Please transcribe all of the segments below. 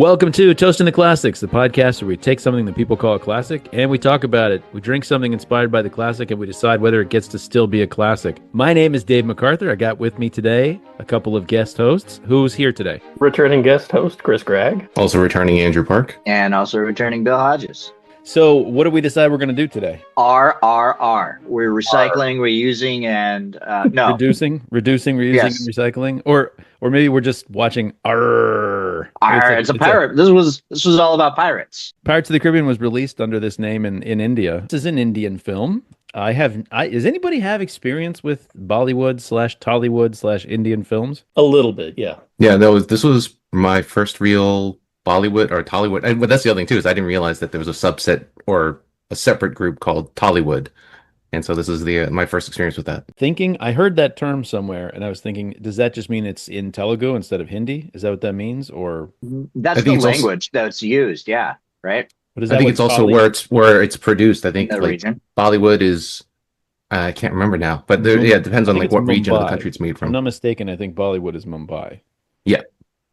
Welcome to Toasting the Classics, the podcast where we take something that people call a classic and we talk about it. We drink something inspired by the classic and we decide whether it gets to still be a classic. My name is Dave McArthur. I got with me today a couple of guest hosts. Who's here today? Returning guest host, Chris Gragg. Also returning Andrew Park. And also returning Bill Hodges. So what do we decide we're going to do today? RRR. We're recycling, reusing, and no. Reducing, reusing, Yes. and recycling? Or maybe we're just watching RRR. It's a pirate. This was all about pirates. Pirates of the Caribbean was released under this name in India. This is an Indian film. Does anybody have experience with Bollywood/Tollywood/Indian films? A little bit, yeah. Yeah, this was my first real Bollywood or Tollywood. But that's the other thing too, is I didn't realize that there was a subset or a separate group called Tollywood. And so this is my first experience with that. I heard that term somewhere, and I was thinking, does that just mean it's in Telugu instead of Hindi? Is that what that means, or That's the language that's used. Yeah, right. but is I that think what it's also where it's produced. I think That like region. Bollywood is I can't remember now, but it depends on I think like it's what region of the Mumbai. country it's made If I'm from. not mistaken, I think Bollywood is Mumbai. Yeah.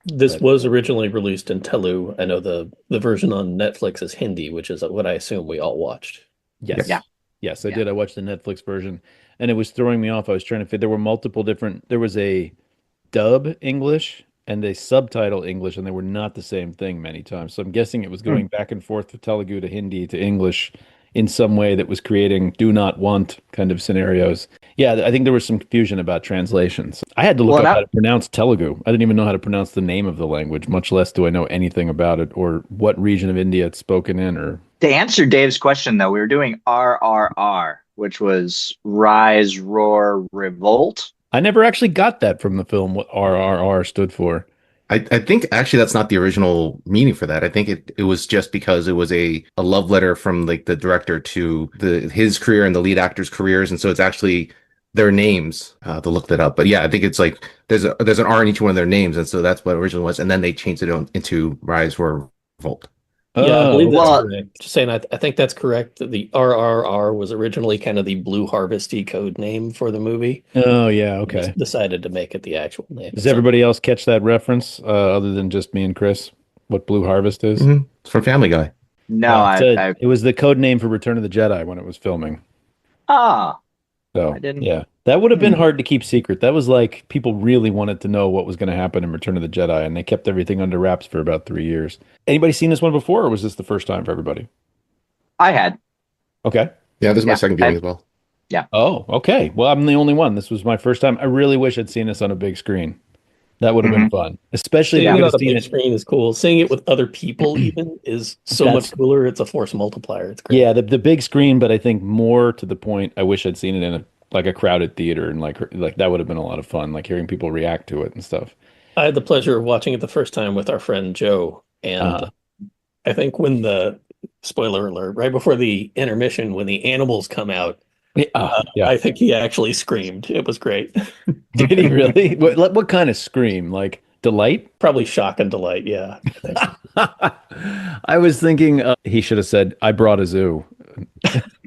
This was originally released in Telugu. I know the version on Netflix is Hindi, which is what I assume we all watched. Yes. Yeah. Yes, I Yeah. did. I watched the Netflix version, and it was throwing me off. I was trying to fit. There were multiple different. There was a dub English and a subtitle English, and they were not the same thing many times. So I'm guessing it was going back and forth to Telugu to Hindi to English in some way that was creating do not want kind of scenarios. Yeah, I think there was some confusion about translations. I had to look up how to pronounce Telugu. I didn't even know how to pronounce the name of the language, much less do I know anything about it or what region of India it's spoken in. Or To answer Dave's question, though, we were doing RRR, which was Rise, Roar, Revolt. I never actually got that from the film, what RRR stood for. I think actually that's not the original meaning for that. I think it was just because it was a love letter from like the director to his career and the lead actors' careers, and so it's actually their names. To look that up, but yeah, I think it's like there's an R in each one of their names, and so that's what it originally was, and then they changed it into Rise, Roar, Revolt. Yeah, I believe that's well- correct. Just saying, I think that's correct. The RRR was originally kind of the Blue Harvesty code name for the movie. Oh, yeah, okay. Just decided to make it the actual name. Does everybody else catch that reference other than just me and Chris? What Blue Harvest is? Mm-hmm. It's from Family Guy. No, It was the code name for Return of the Jedi when it was filming. So, I didn't- yeah, that would have been hard to keep secret. That was like people really wanted to know what was going to happen in Return of the Jedi, and they kept everything under wraps for about 3 years. Anybody seen this one before, or was this the first time for everybody? I had. Okay. Yeah, this is my Yeah, second viewing as well. Oh, okay. Well, I'm the only one. This was my first time. I really wish I'd seen this on a big screen. That would have been fun, especially Seeing if it I on could the have seen big it. screen is cool. Seeing it with other people even is so That's- much cooler. It's a force multiplier. It's great. Yeah, the big screen, but I think more to the point, I wish I'd seen it in a crowded theater, and like that would have been a lot of fun, like hearing people react to it and stuff. I had the pleasure of watching it the first time with our friend Joe, and I think when spoiler alert, right before the intermission, when the animals come out, Yeah. I think he actually screamed. It was great. Did he really? What kind of scream? Like delight? Probably shock and delight. Yeah. I was thinking he should have said, "I brought a zoo."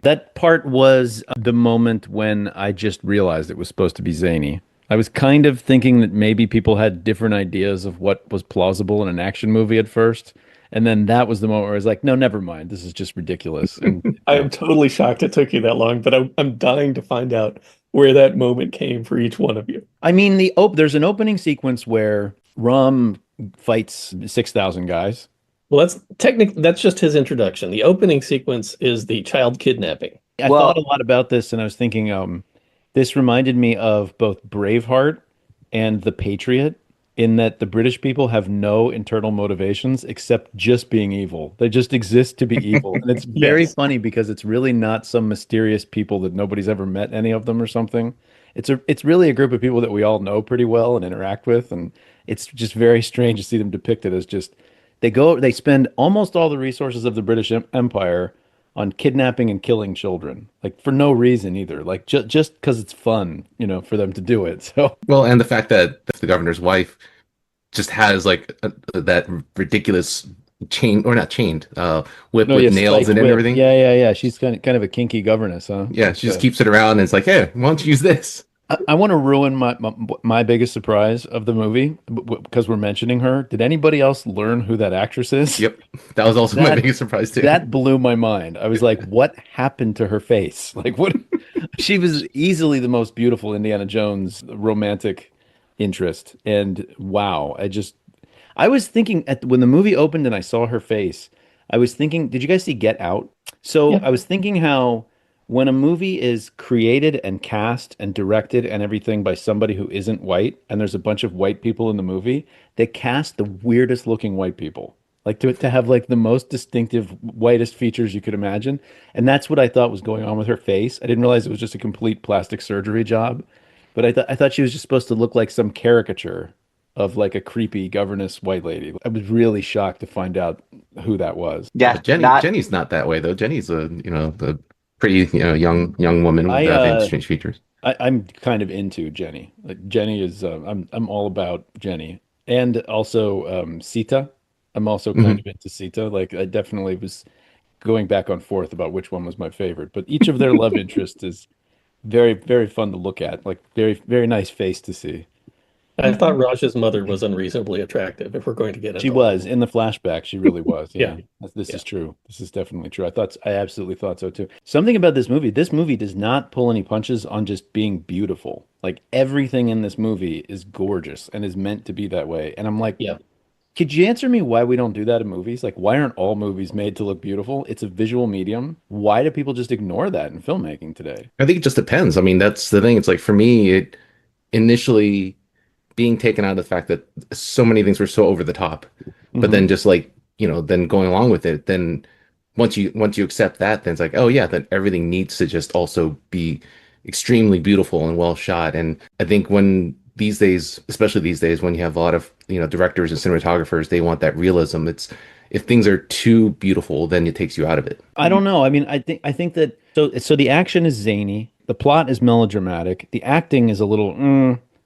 That part was the moment when I just realized it was supposed to be zany. I was kind of thinking that maybe people had different ideas of what was plausible in an action movie at first. And then that was the moment where I was like, no, never mind. This is just ridiculous. And I am totally shocked it took you that long, but I'm dying to find out where that moment came for each one of you. I mean, there's an opening sequence where Ram fights 6,000 guys. Well, that's just his introduction. The opening sequence is the child kidnapping. I thought a lot about this, and I was thinking this reminded me of both Braveheart and The Patriot, in that the British people have no internal motivations except just being evil. They just exist to be evil. And it's very funny because it's really not some mysterious people that nobody's ever met any of them or something. It's really a group of people that we all know pretty well and interact with, and it's just very strange to see them depicted as just they spend almost all the resources of the British Empire on kidnapping and killing children, like for no reason either, like just because it's fun, for them to do it. So Well, and the fact that the governor's wife just has like that ridiculous chain, or not chained, whip with nails in it and whip. everything. Yeah. She's kind of a kinky governess, huh? Yeah, she just keeps it around and it's like, hey, why don't you use this? I want to ruin my biggest surprise of the movie because we're mentioning her. Did anybody else learn who that actress is? Yep. That was also my That biggest surprise too. that blew my mind. I was like, what happened to her face? Like what she was easily the most beautiful Indiana Jones romantic interest. And wow, I was thinking when the movie opened and I saw her face, I was thinking, did you guys see Get Out? So Yeah. I was thinking how when a movie is created and cast and directed and everything by somebody who isn't white, and there's a bunch of white people in the movie, they cast the weirdest looking white people. Like to have like the most distinctive whitest features you could imagine. And that's what I thought was going on with her face. I didn't realize it was just a complete plastic surgery job. But I thought she was just supposed to look like some caricature of like a creepy governess white lady. I was really shocked to find out who that was. Yeah, Yeah, Jenny. not Jenny's not that way though. Jenny's a pretty young woman I without any strange features. I'm kind of into Jenny. Like Jenny is I'm all about Jenny. And also Sita. I'm also kind Hmm. of into Sita. Like I definitely was going back and forth about which one was my favorite, but each of their love interests is very, very fun to look at. Like very, very nice face to see. I thought Raj's mother was unreasonably attractive, if we're going to get She into all was of in the flashback. She really was. Yeah. Yeah, this Yeah. is true. This is definitely true. I absolutely thought so too. Something about this movie. This movie does not pull any punches on just being beautiful. Like everything in this movie is gorgeous and is meant to be that way. And I'm like, Yeah. could you answer me why we don't do that in movies? Like, why aren't all movies made to look beautiful? It's a visual medium. Why do people just ignore that in filmmaking today? I think it just depends. I mean, that's the thing. It's like for me, it initially being taken out of the fact that so many things were so over the top, but Hmm. then just like, then going along with it, then once you accept that, then it's like, oh yeah, then everything needs to just also be extremely beautiful and well shot. And I think when these days, especially these days, when you have a lot of, directors and cinematographers, they want that realism. It's if things are too beautiful, then it takes you out of it. I don't know. I mean, I think that so the action is zany, the plot is melodramatic, the acting is a little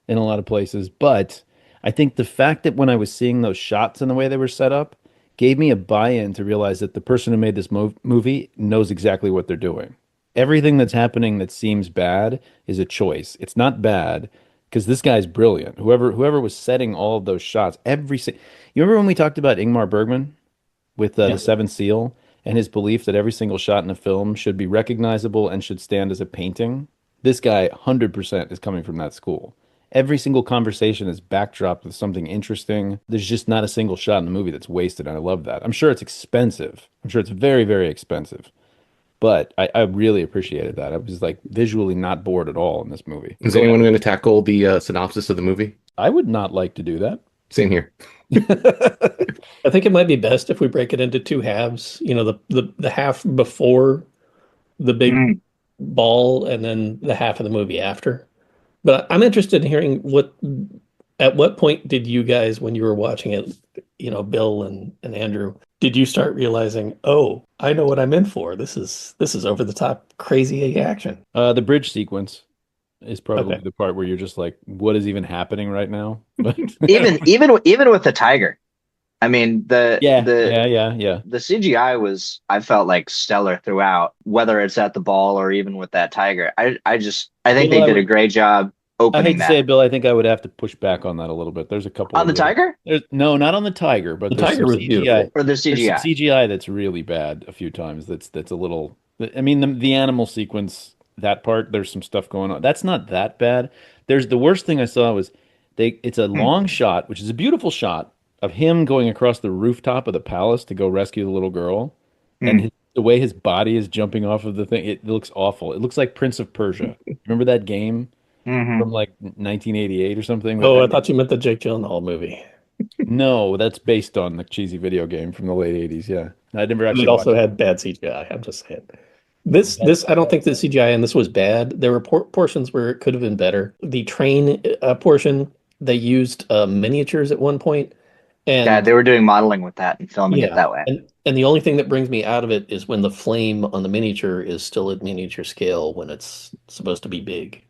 in a lot of places, but I think the fact that when I was seeing those shots and the way they were set up gave me a buy-in to realize that the person who made this movie knows exactly what they're doing. Everything that's happening that seems bad is a choice. It's not bad because this guy's brilliant. Whoever was setting all of those shots, you remember when we talked about Ingmar Bergman with the Yeah. Seventh Seal and his belief that every single shot in a film should be recognizable and should stand as a painting. This guy 100% is coming from that school. Every single conversation is backdropped with something interesting. There's just not a single shot in the movie that's wasted, and I love that. I'm sure it's expensive. I'm sure it's very, very expensive, but I really appreciated that. I was like visually not bored at all in this movie. Is Go ahead. anyone going to tackle the synopsis of the movie? I would not like to do that. Same here. I think it might be best if we break it into two halves. The half before the big mm, ball and then the half of the movie after. But I'm interested in hearing at what point did you guys, when you were watching it, Bill and Andrew, did you start realizing, oh, I know what I'm in for. This is over the top crazy action. The bridge sequence is probably Okay. the part where you're just like, what is even happening right now? But even with the tiger. I mean, the yeah, the yeah, yeah, yeah. the CGI was, I felt like, stellar throughout, whether it's at the ball or even with that tiger. I think Bill, they I did a would, great job I hate opening to say it, that. Bill, I think I would have to push back on that a little bit. There's a couple On of the really, tiger no, not on the tiger, The but there's some tiger was CGI. beautiful. or the There's some CGI? CGI that's really bad a few times. That's a little. I mean, the animal sequence, that part, there's some stuff going on. That's not that bad. There's the worst thing I saw was it's a Hmm, long shot, which is a beautiful shot of him going across the rooftop of the palace to go rescue the little girl, and hmm. the way his body is jumping off of the thing, it looks awful. It looks like Prince of Persia. Remember that game from like 1988 or something? Oh, I thought you meant the Jake Gyllenhaal movie. No, that's based on the cheesy video game from the late 80s. Yeah. I never And it actually also watched it. had bad CGI. I'm just saying. This I don't think the CGI in this was bad. There were portions where it could have been better. The train portion, they used miniatures at one point, Yeah, and they were doing modeling with that and filming it yeah, that way. and the only thing that brings me out of it is when the flame on the miniature is still at miniature scale when it's supposed to be big,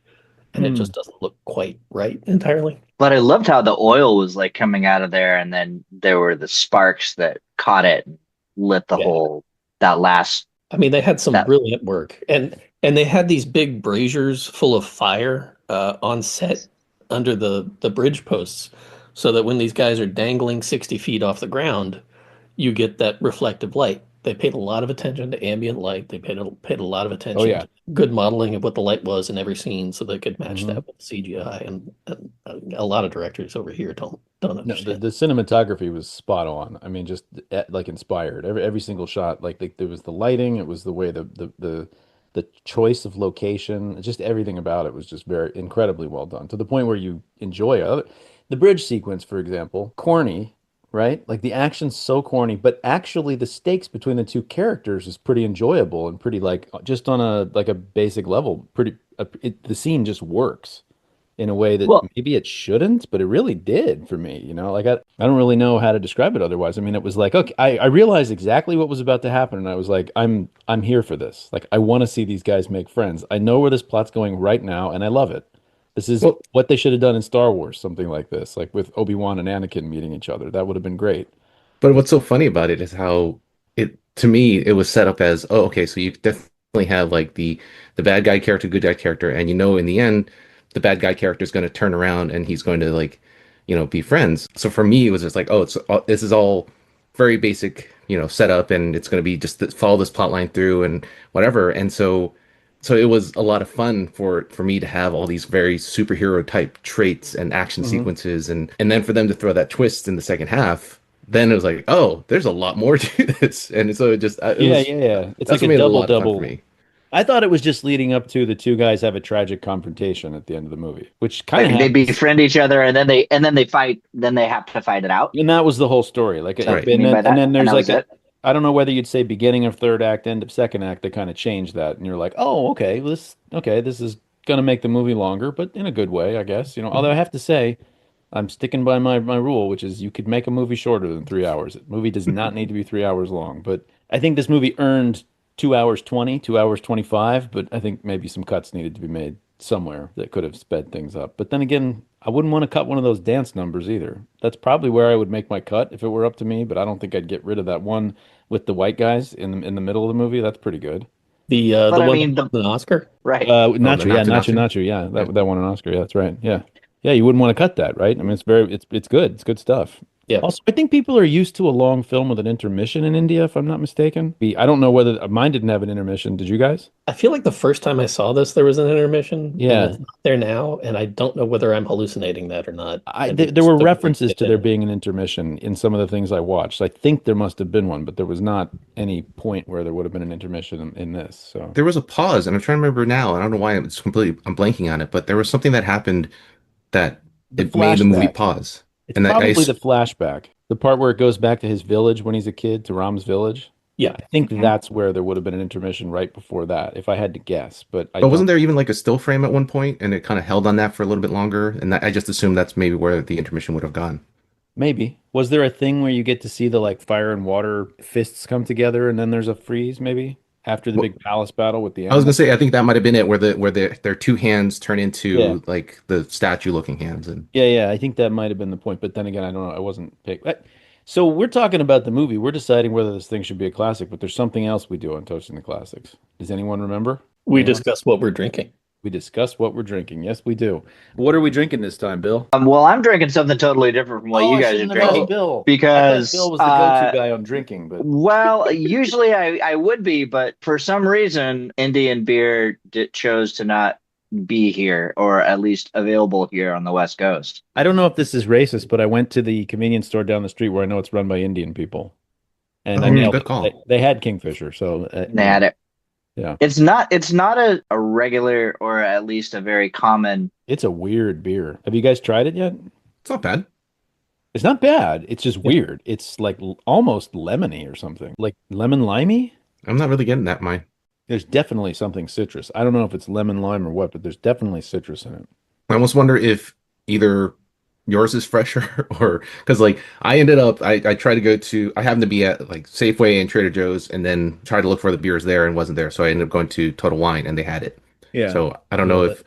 and it Hmm. just doesn't look quite right entirely. But I loved how the oil was like coming out of there, and then there were the sparks that caught it and lit the Yeah. whole that I mean, they had some that brilliant work, and they had these big braziers full of fire on set under the bridge posts, so that when these guys are dangling 60 feet off the ground, you get that reflective light. They paid a lot of attention to ambient light. They paid a lot of Oh attention yeah. to good modeling of what the light was in every scene, so they could match Mhm. that with CGI. And a lot of directors over here don't No, the, understand. the cinematography was spot on. I mean, just like inspired. Every single shot, like there was the lighting, it was the way the choice of location, just everything about it was just very incredibly well done to the point where you enjoy it. The bridge sequence, for example, corny, right? Like the action's so corny, but actually the stakes between the two characters is pretty enjoyable and pretty like just on a basic level, the scene just works in a way that Well, maybe it shouldn't, but it really did for me, you know? Like I don't really know how to describe it otherwise. I mean, it was like, okay, I realized exactly what was about to happen, and I was like, I'm here for this. Like I want to see these guys make friends. I know where this plot's going right now, and I love it. This is Well, what they should have done in Star Wars, something like this, like with Obi-Wan and Anakin meeting each other. That would have been great. but what's so funny about it is how it to me it was set up as, oh, okay, so you definitely have like the bad guy character, good guy character, and you know in the end the bad guy character is going to turn around and he's going to like, be friends. So for me it was just like, oh, this is all very basic, setup, and it's going to be just follow this plot line through and whatever. And so it was a lot of fun for me to have all these very superhero type traits and action Hmm. sequences, and then for them to throw that twist in the second half, then it was like, oh, there's a lot more to this. And so it Yeah, was yeah, yeah. It's that's like what a made it a double lot of fun for double. me. I thought it was just leading up to the two guys have a tragic confrontation at the end of the movie, which kind of like they happens. befriend each other, and then they fight. Then they have to fight it out. And that was the whole story. Like, Is that what Right. you mean by and that? then And there's that like was a, it. I don't know whether you'd say beginning of third act, end of second act. They kind of changed that, and you're like, oh, okay, this is gonna make the movie longer, but in a good way, I guess. Although I have to say, I'm sticking by my rule, which is you could make a movie shorter than 3 hours. A movie does not need to be 3 hours long. But I think this movie earned 2 hours 20, 2 hours 25. But I think maybe some cuts needed to be made somewhere that could have sped things up. But then again, I wouldn't want to cut one of those dance numbers either. That's probably where I would make my cut if it were up to me. But I don't think I'd get rid of that one with the white guys in the middle of the movie. That's pretty good. The But I one that mean, won an Oscar. right. Oh, the Nacho, yeah, Nacho Nacho, Nacho. Nacho, yeah, Yeah. that won an Oscar. Yeah, that's right. Yeah, yeah, you wouldn't want to cut that, right? I mean, it's good. It's good stuff. Yeah. Also, I think people are used to a long film with an intermission in India, if I'm not mistaken. I don't know whether mine didn't have an intermission. Did you guys? I feel like the first time I saw this, there was an intermission, and Yeah, it's not there now. And I don't know whether I'm hallucinating that or not. Maybe there it's were the way references it to there ended. being an intermission in some of the things I watched. I think there must have been one, but there was not any point where there would have been an intermission in this. So There was a pause, and I'm trying to remember now, and I don't know why I'm blanking on it, but there was something that happened that the it made the movie flashback. pause. It's And probably the flashback, the part where it goes back to his village when he's a kid, to Ram's village. Yeah. I think Mhm. that's where there would have been an intermission right before that, if I had to guess, but I but don't. wasn't there even like a still frame at one point, and it kind of held on that for a little bit longer? And I just assumed that's maybe where the intermission would have gone. Maybe. Was there a thing where you get to see the like fire and water fists come together and then there's a freeze, maybe? After the Well, big palace battle with the I was gonna animal? say I think that might have been it, where their two hands turn Yeah. into like the statue looking hands, and Yeah, yeah. I think that might have been the point, but then again, I don't know. I wasn't pick. So we're talking about the movie. We're deciding whether this thing should be a classic, but there's something else we do on Toasting the Classics. Does anyone remember? We Anyone? discussed what we're drinking. We discuss what we're drinking. Yes, we do. What are we drinking this time, Bill? Well, I'm drinking something totally different from what Oh, you I guys are shouldn't have asked drinking Oh, Bill. I thought Bill because, was the go-to guy on drinking, but well, usually I would be, but for some reason, Indian beer chose to not be here, or at least available here on the West Coast. I don't know if this is racist, but I went to the convenience store down the street where I know it's run by Indian people, and I nailed good it. They, call. they had Kingfisher, so They had it. yeah, It's not a regular, or at least a very common. it's a weird beer. Have you guys tried it yet? It's not bad. It's not bad. It's just yeah. weird. It's like almost lemony or something, like lemon limey. I'm not really getting that mine. There's definitely something citrus. I don't know if it's lemon lime or what, but there's definitely citrus in it. I almost wonder if either yours is fresher or because like I tried to go to I happened to be at like Safeway and Trader Joe's and then tried to look for the beers there and wasn't there. So I ended up going to Total Wine and they had it. Yeah, So I a don't little know bit. if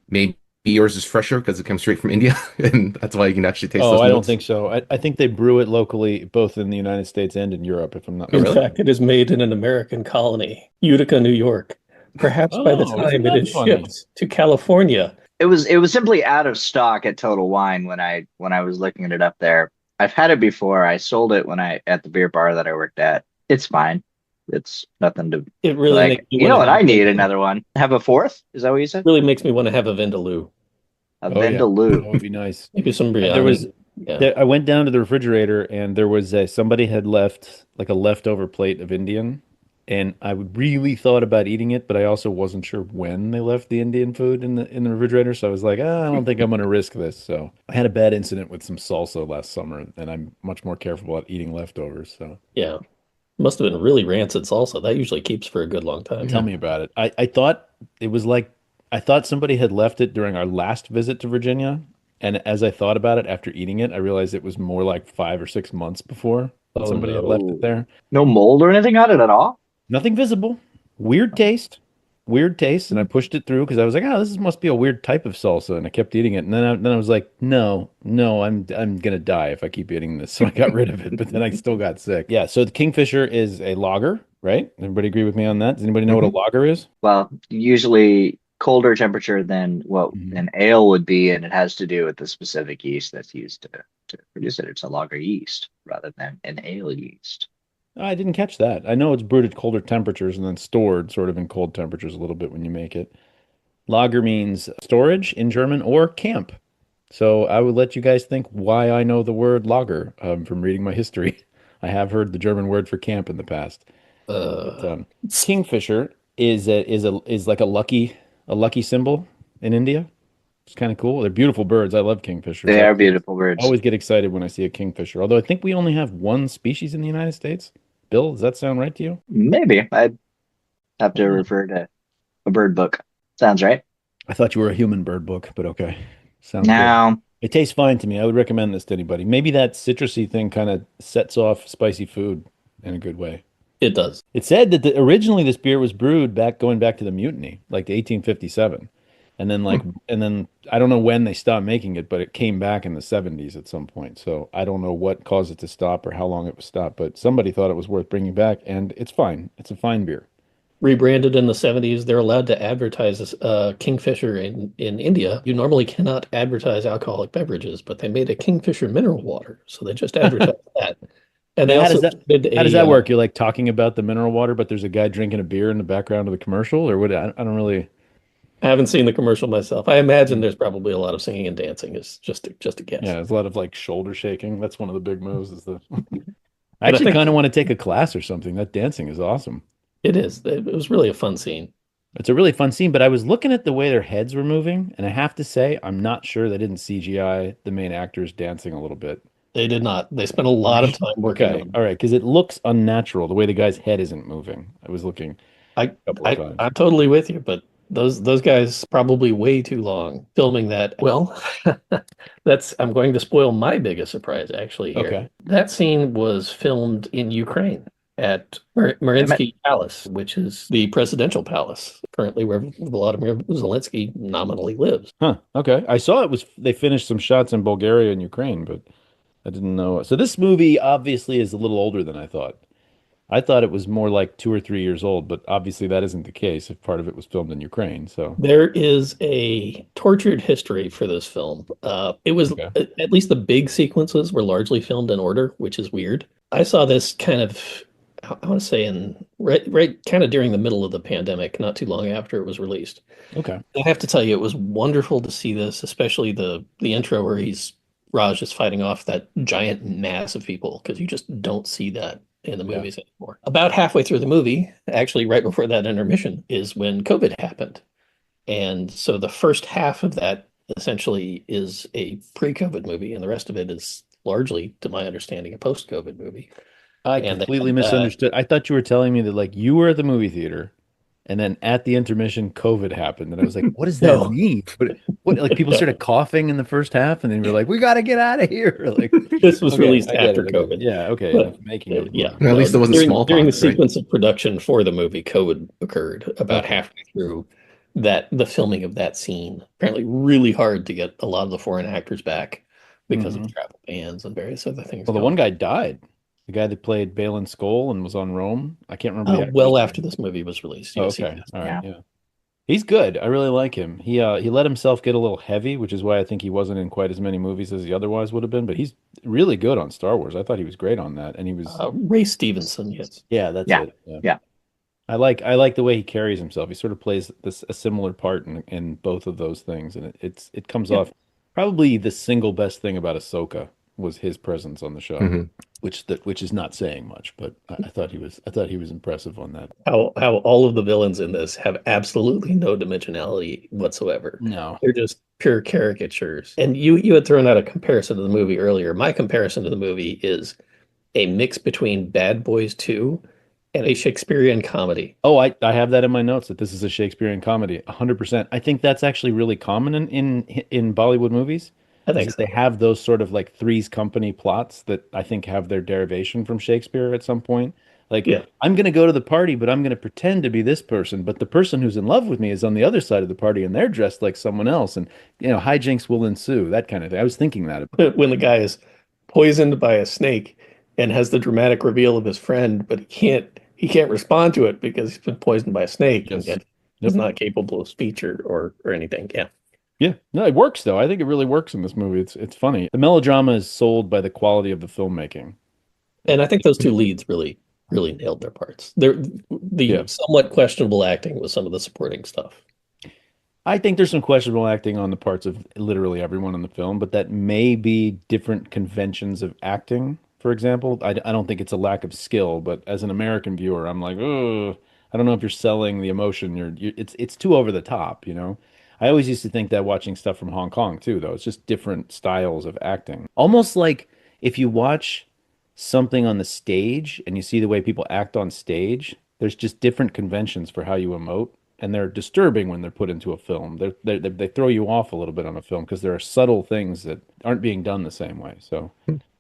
maybe yours is fresher because it comes straight from India and that's why you can actually taste Oh, those I don't notes. think so. I think they brew it locally, both in the United States and in Europe, if I'm not Oh, In really? mistaken. fact, it is made in an American colony, Utica, New York. Perhaps by the Oh, isn't time it that is funny? shipped to California, It was simply out of stock at Total Wine when I was looking it up there. I've had it before. I sold it when I at the beer bar that I worked at. It's fine. It's nothing to It be really like, makes me you want know to what? have I a need another one. Have a fourth? Is that what you said? really makes me want to have a Vindaloo. A Oh yeah, that Vindaloo. would be nice. Maybe some There was biryani. Yeah. I went down to the refrigerator and there was somebody had left like a leftover plate of Indian, and I would really thought about eating it, but I also wasn't sure when they left the Indian food in the refrigerator, so I was like, I don't think I'm going to risk this. So I had a bad incident with some salsa last summer, and I'm much more careful about eating leftovers. So Yeah. Must have been really rancid salsa. That usually keeps for a good long time. tell me about it. I thought it was like I thought somebody had left it during our last visit to Virginia, and as I thought about it after eating it, I realized it was more like 5 or 6 months before that Oh somebody had left it no. there. No mold or anything on it at all? Nothing visible. Weird taste. Weird taste. And I pushed it through because I was like, oh, this must be a weird type of salsa. And I kept eating it. And then I was like, no, no, I'm gonna die if I keep eating this. So I got rid of it, but then I still got sick. Yeah, so the Kingfisher is a lager, right? Everybody agree with me on that? Does anybody know what a Mhm. lager is? Well, usually colder temperature than what Mhm. an ale would be, and it has to do with the specific yeast that's used to produce it. It's a lager yeast rather than an ale yeast. I didn't catch that. I know it's brewed at colder temperatures and then stored sort of in cold temperatures a little bit when you make it. Lager means storage in German or camp. So I would let you guys think why I know the word lager from reading my history. I have heard the German word for camp in the past. But Uh, Kingfisher is like a lucky symbol in India. It's kind of cool. They're beautiful birds. I love kingfishers. They I are always, beautiful birds. always get excited when I see a kingfisher. Although I think we only have one species in the United States. Bill, does that sound right to you? Maybe I'd have to Hmm. refer to a bird book. Sounds right. I thought you were a human bird book, but okay. Sounds good. Now, It tastes fine to me. I would recommend this to anybody. Maybe that citrusy thing kind of sets off spicy food in a good way. it does. It said that originally this beer was brewed going back to the mutiny, like to 1857. And then hmm, I don't know when they stopped making it, but it came back in the 70s at some point. So I don't know what caused it to stop or how long it was stopped, but somebody thought it was worth bringing back, and it's fine. It's a fine beer. Rebranded in the 70s, they're allowed to advertise as Kingfisher in India. You normally cannot advertise alcoholic beverages, but they made a Kingfisher mineral water, so they just advertised that. And they Now, also did how does a that work? You're like talking about the mineral water, but there's a guy drinking a beer in the background of the commercial, or what? I don't really. I haven't seen the commercial myself. I imagine Hmm. there's probably a lot of singing and dancing. It's just a Yeah, guess. there's a lot of like shoulder shaking. That's one of the big moves. Is the I But I actually think kind of want to take a class or something. That dancing is awesome. it is. It was really a fun scene. It's a really fun scene, but I was looking at the way their heads were moving, and I have to say, I'm not sure they didn't CGI the main actors dancing a little bit. They did not. They spent a lot of Right. time working Okay. on All right. Because it looks unnatural the way the guy's head isn't moving. I was looking I, a couple of times. I'm totally with you, but those guys probably way too long filming that. Well, that's I'm going to spoil my biggest surprise actually here. Okay. That scene was filmed in Ukraine at damn it. Mariinsky Palace, which is the presidential palace currently where Vladimir Zelensky nominally lives. Huh. Okay. I saw they finished some shots in Bulgaria and Ukraine, but I didn't know. So this movie obviously is a little older than I thought. I thought it was more like 2 or 3 years old, but obviously that isn't the case if part of it was filmed in Ukraine. So, There is a tortured history for this film. It was okay. at least the big sequences were largely filmed in order, which is weird. I saw this kind of, I want to say in right kind of during the middle of the pandemic, not too long after it was released. Okay. I have to tell you, it was wonderful to see this, especially the intro where Raj is fighting off that giant mass of people because you just don't see that in the Yeah. movies anymore. About halfway through the movie, actually right before that intermission, is when COVID happened. And so the first half of that essentially is a pre-COVID movie, and the rest of it is largely, to my understanding, a post-COVID movie. I And they completely had, misunderstood. I thought you were telling me that like you were at the movie theater and then at the intermission COVID happened and I was like, what does that no, mean? What like people started coughing in the first half and then you're like, we got to get out of here. Like, this was okay, released I get after it. I get it. COVID. Yeah, okay, in But the making of the yeah, movie. At no, least it wasn't during the smallpox, right? sequence of production for the movie, COVID occurred about Okay. halfway through the filming of that scene. Apparently, really hard to get a lot of the foreign actors back because of Hmm. travel bans and various other things Well, the going one guy died. The guy that played Balin Skoll and was on Rome. I can't remember on. the actor's Well, after name. this movie was released, Oh, yes, he okay. passed. All right. Yeah. Yeah. He's good. I really like him. He let himself get a little heavy, which is why I think he wasn't in quite as many movies as he otherwise would have been. But he's really good on Star Wars. I thought he was great on that, and he was Ray Stevenson, yes. yeah, that's Yeah, it. Yeah. yeah. I like the way he carries himself. He sort of plays this a similar part in both of those things, and it comes Yeah. off probably the single best thing about Ahsoka was his presence on the show, Hmm. which is not saying much, but I thought he was impressive on that. How all of the villains in this have absolutely no dimensionality whatsoever. No. They're just pure caricatures. And you had thrown out a comparison to the movie earlier. My comparison to the movie is a mix between Bad Boys 2 and a Shakespearean comedy. Oh, I have that in my notes that this is a Shakespearean comedy, 100%. I think that's actually really common in Bollywood movies, I is think that they so. have those sort of like Three's Company plots that I think have their derivation from Shakespeare at some point. Like, Yeah. I'm going to go to the party, but I'm going to pretend to be this person, but the person who's in love with me is on the other side of the party and they're dressed like someone else, and hijinks will ensue, that kind of thing. I was thinking that. When the guy is poisoned by a snake and has the dramatic reveal of his friend, but he can't respond to it because he's been poisoned by a snake and Yes. yet he's Yep. not capable of speech or anything. Yeah. Yeah, no, it works though. I think it really works in this movie. It's funny. The melodrama is sold by the quality of the filmmaking. And I think those two leads really nailed their parts. The Yeah. somewhat questionable acting was some of the supporting stuff. I think there's some questionable acting on the parts of literally everyone in the film, but that may be different conventions of acting. For example, I don't think it's a lack of skill, but as an American viewer, I'm like, oh, I don't know if you're selling the emotion. It's too over the top, you know? I always used to think that watching stuff from Hong Kong too, though. It's just different styles of acting. Almost like if you watch something on the stage and you see the way people act on stage, there's just different conventions for how you emote, and they're disturbing when they're put into a film. They throw you off a little bit on a film because there are subtle things that aren't being done the same way. So,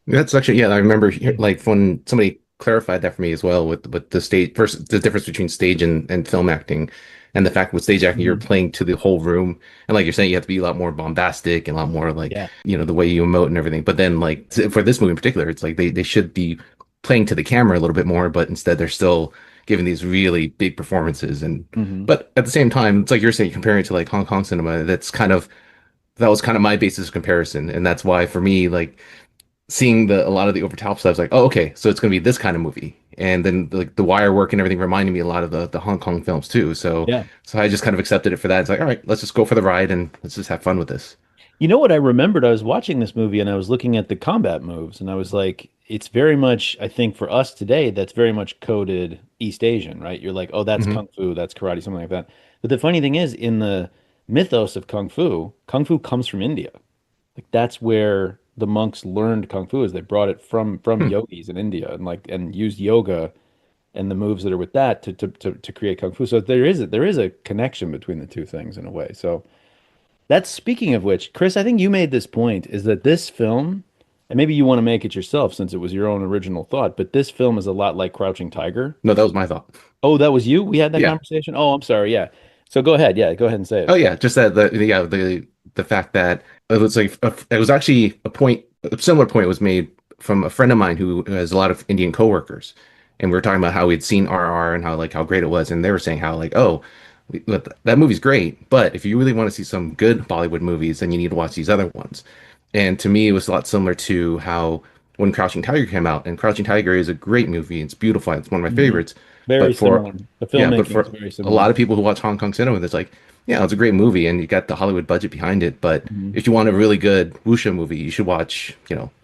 That's actually, yeah, I remember like when somebody clarified that for me as well with the stage first, the difference between stage and film acting, and the fact with stage acting you're mhm. playing to the whole room, and like you're saying, you have to be a lot more bombastic and a lot more like Yeah. the way you emote and everything. But then like for this movie in particular, it's like they should be playing to the camera a little bit more, but instead they're still giving these really big performances. And Hmm. but at the same time, it's like you're saying comparing it to like Hong Kong cinema, that was kind of my basis of comparison, and that's why for me like seeing a lot of the over top stuff, I was like, oh, okay, so it's going to be this kind of movie. And then like the wire work and everything reminded me a lot of the Hong Kong films too. Yeah. So I just kind of accepted it for that. It's like, all right, let's just go for the ride and let's just have fun with this. You know what I remembered? I was watching this movie and I was looking at the combat moves and I was like, it's very much, I think for us today, that's very much coded East Asian, right? You're like, oh, that's Hmm. Kung Fu, that's karate, something like that. But the funny thing is, in the mythos of Kung Fu comes from India. Like that's where the monks learned Kung Fu, is they brought it from Hmm. yogis in India and used yoga and the moves that are with that to create Kung Fu. So there is a connection between the two things in a way. So that's speaking of which, Chris, I think you made this point is that this film, and maybe you want to make it yourself since it was your own original thought, but this film is a lot like Crouching Tiger. No, that was my thought. Oh, that was you? We had that Yeah. conversation? Oh, I'm sorry. Yeah. So go ahead. Yeah, go ahead and say Oh it. yeah, just that the fact that it was like it was actually a similar point was made from a friend of mine who has a lot of Indian coworkers, and we were talking about how we'd seen RRR and how great it was, and they were saying how like oh that movie's great, but if you really want to see some good Bollywood movies, then you need to watch these other ones. And to me, it was a lot similar to how when Crouching Tiger came out, and Crouching Tiger is a great movie, it's beautiful, it's one of my Mhm. favorites, Very but for similar. The yeah, but filmmaking is for very a lot similar. of people who watch Hong Kong cinema, it's like, yeah, it's a great movie and you got the Hollywood budget behind it. But Mhm. if you want a really good wuxia movie, you should watch,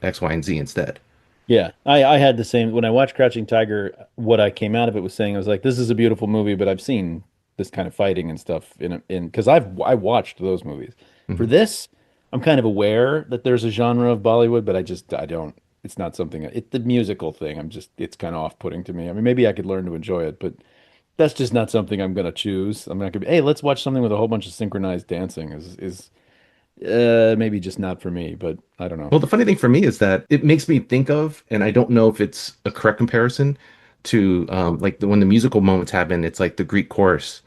X, Y, and Z instead. Yeah, I had the same when I watched Crouching Tiger. What I came out of it was saying I was like, "This is a beautiful movie," but I've seen this kind of fighting and stuff in because I watched those movies. For Hmm. this, I'm kind of aware that there's a genre of Bollywood, but I don't. It's not something. The musical thing. It's kind of off-putting to me. I mean, maybe I could learn to enjoy it, but that's just not something I'm gonna choose. I'm not gonna be, hey, let's watch something with a whole bunch of synchronized dancing. Is maybe just not for me, but I don't know. Well, the funny thing for me is that it makes me think of, and I don't know if it's a correct comparison to like when the musical moments happen, it's like the Greek chorus,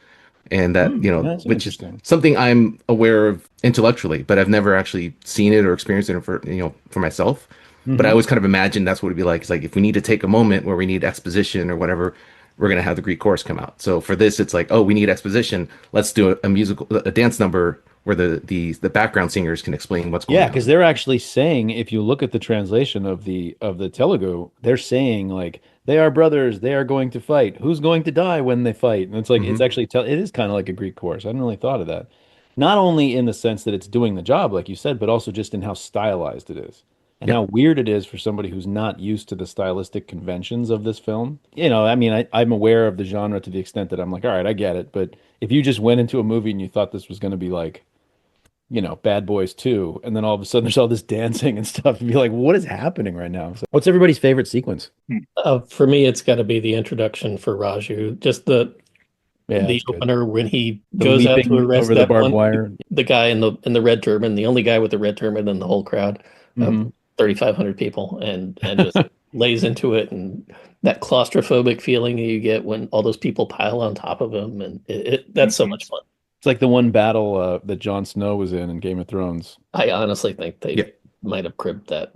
and that, That's which is interesting. something I'm aware of intellectually, but I've never actually seen it or experienced it for myself. But I Hmm. always kind of imagine that's what it'd be like. It's like if we need to take a moment where we need exposition or whatever, we're going to have the Greek chorus come out. So for this, it's like, oh, we need exposition. Let's do a dance number where the background singers can explain what's going Yeah, on. because they're actually saying, if you look at the translation of the Telugu, they're saying like they are brothers, they are going to fight. Who's going to die when they fight? And it's like it's Hmm. actually it is kind of like a Greek chorus. I hadn't really thought of that. Not only in the sense that it's doing the job, like you said, but also just in how stylized it is and Yeah. how weird it is for somebody who's not used to the stylistic conventions of this film. You know, I mean, I'm aware of the genre to the extent that I'm like, all right, I get it. But if you just went into a movie and you thought this was going to be like, Bad Boys 2, and then all of a sudden there's all this dancing and stuff, and be like, what is happening right now? So, what's everybody's favorite sequence? For me, it's got to be the introduction for Raju. Just Yeah, the it's good. opener when he The goes out to leaping arrest over the that barbed one, wire. the guy in the red turban, the only guy with the red turban in the whole crowd of Hmm 3,500 people, and just lays into it, and that claustrophobic feeling you get when all those people pile on top of him, and that's so much fun. It's like the one battle that Jon Snow was in Game of Thrones. I honestly think Yeah. they might have cribbed that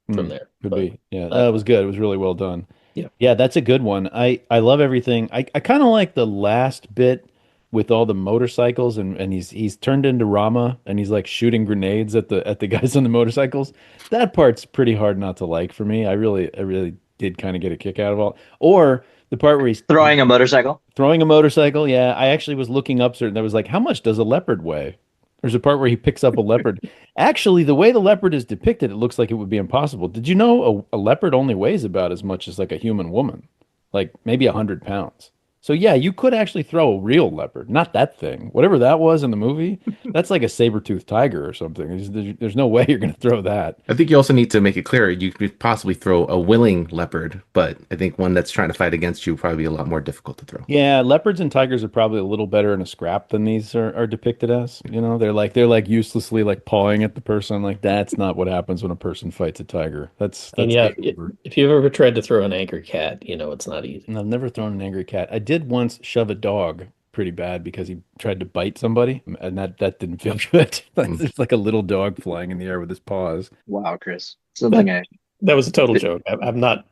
from Hmm, there, could but be. Yeah, that was good. It was really well done. yeah. Yeah, that's a good one. I love everything. I kind of like the last bit with all the motorcycles and he's turned into Rama and he's like shooting grenades at the guys on the motorcycles. That part's pretty hard not to like for me. I really did kind of get a kick out of all. Or the part where he's Throwing a motorcycle. throwing a motorcycle. Yeah, I actually was looking up certain. That was like, how much does a leopard weigh? There's a part where he picks up a leopard. Actually, the way the leopard is depicted, it looks like it would be impossible. Did you know a leopard only weighs about as much as like a human woman, like maybe 100 pounds? So yeah, you could actually throw a real leopard, not that thing, whatever that was in the movie. That's like a saber-toothed tiger or something. There's no way you're going to throw that. I think you also need to make it clear you could possibly throw a willing leopard, but I think one that's trying to fight against you would probably be a lot more difficult to throw. Yeah, leopards and tigers are probably a little better in a scrap than these are depicted as. They're like uselessly like pawing at the person. Like that's not what happens when a person fights a tiger. And That's yeah, game over. if you've ever tried to throw an angry cat, you know it's not easy. And I've never thrown an angry cat. I did once shove a dog pretty bad because he tried to bite somebody, and that didn't feel good. Mm. It's like a little dog flying in the air with his paws. Wow, Chris. Something I That was a total joke. I'm not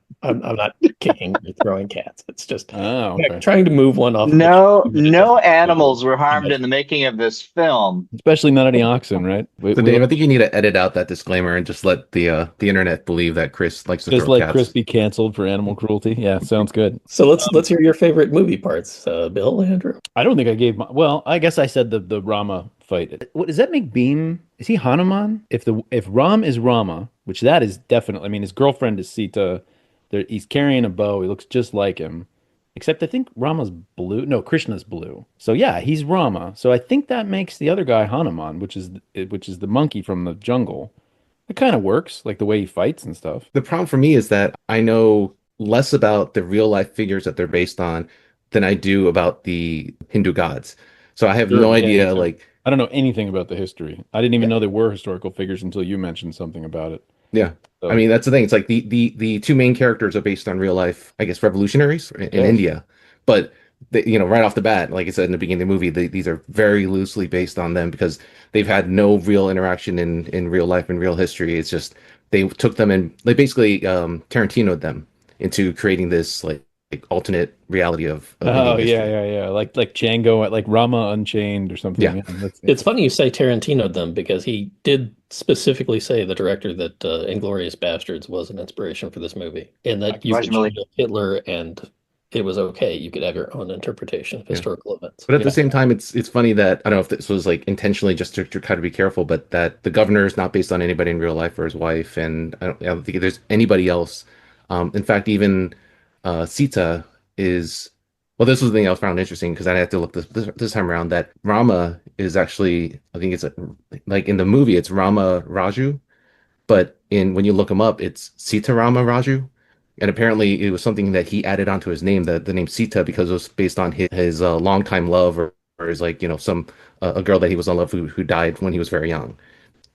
kicking or throwing cats. It's just Oh, okay. trying to move one off. no animals were harmed in the making of this film. Especially not any oxen, right? So Dave, I think you need to edit out that disclaimer and just let the internet believe that Chris likes to just throw like cats. Chris be canceled for animal cruelty. Yeah, sounds good. So let's hear your favorite movie parts, Bill, Andrew. I don't think I gave well, I guess I said the Rama fight. What does that make Beam? Is he Hanuman? If Ram is Rama, which that is definitely, I mean, his girlfriend is Sita. He's carrying a bow. He looks just like him. Except I think Rama's blue. No, Krishna's blue. So yeah, he's Rama. So I think that makes the other guy Hanuman, which is the monkey from the jungle. It kind of works, like the way he fights and stuff. The problem for me is that I know less about the real life figures that they're based on than I do about the Hindu gods. So I have Sure, no yeah, idea, me too. like, I don't know anything about the history. I didn't even yeah. know there were historical figures until you mentioned something about it. Yeah. So I mean, that's the thing. It's like the two main characters are based on real life, I guess, revolutionaries in yes. India. But right off the bat, like I said in the beginning of the movie, these are very loosely based on them because they've had no real interaction in real life and real history. It's just they took them and they basically Tarantino'd them into creating this like alternate reality of Oh Indian yeah, history. yeah, yeah. Like Django, like Rama Unchained or something. Yeah. Yeah, It's funny you say Tarantino them because he did specifically say, the director, that Inglourious Bastards was an inspiration for this movie, and that you could Questionably. shoot Hitler and it was okay. You could have your own interpretation of historical events. But at Yeah. the same time, it's funny that I don't know if this was like intentionally just to kind of be careful, but that the governor is not based on anybody in real life or his wife, and I don't think there's anybody else. In fact, even Sita is. Well, this was the thing I found interesting because I had to look this time around that Rama is actually, I think it's like in the movie it's Rama Raju, but when you look him up it's Sita Rama Raju, and apparently it was something that he added onto his name, the name Sita, because it was based on his longtime love or his like some a girl that he was in love with who died when he was very young.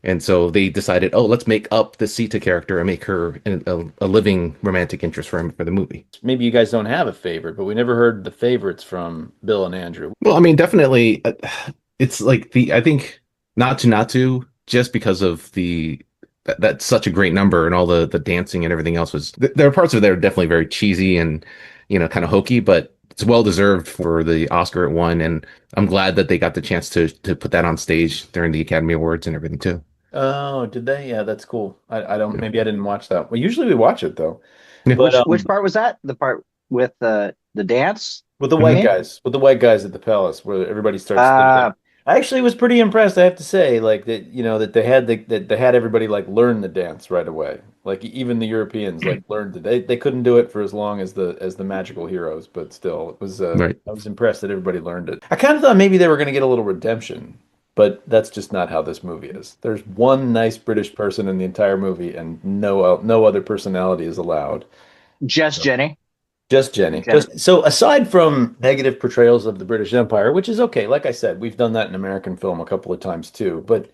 And so they decided, oh, let's make up the Sita character and make her a living romantic interest for him for the movie. maybe you guys don't have a favorite, but we never heard the favorites from Bill and Andrew. Well, I mean, definitely, it's like I think not to just because of that's such a great number and all the dancing and everything else was. There are parts of it that are definitely very cheesy and kind of hokey, but it's well deserved for the Oscar it won, and I'm glad that they got the chance to put that on stage during the Academy Awards and everything too. Oh, did they? Yeah, that's cool. I don't, Yeah. maybe I didn't watch that. Well, usually we watch it though. Yeah. But Which part was that? The part with the dance? with the You white Mhm. mean? guys, with the white guys at the palace where everybody starts Uh, I actually was pretty impressed, I have to say, like that, that that they had everybody like learn the dance right away. Like even the Europeans like learned it. They couldn't do it for as long as the magical heroes, but still it was Right. I was impressed that everybody learned it. I kind of thought maybe they were going to get a little redemption, but that's just not how this movie is. There's one nice British person in the entire movie and no other personality is allowed. just Jenny. Just Jenny. Jenny. Just so aside from negative portrayals of the British Empire, which is okay, like I said, we've done that in American film a couple of times too, but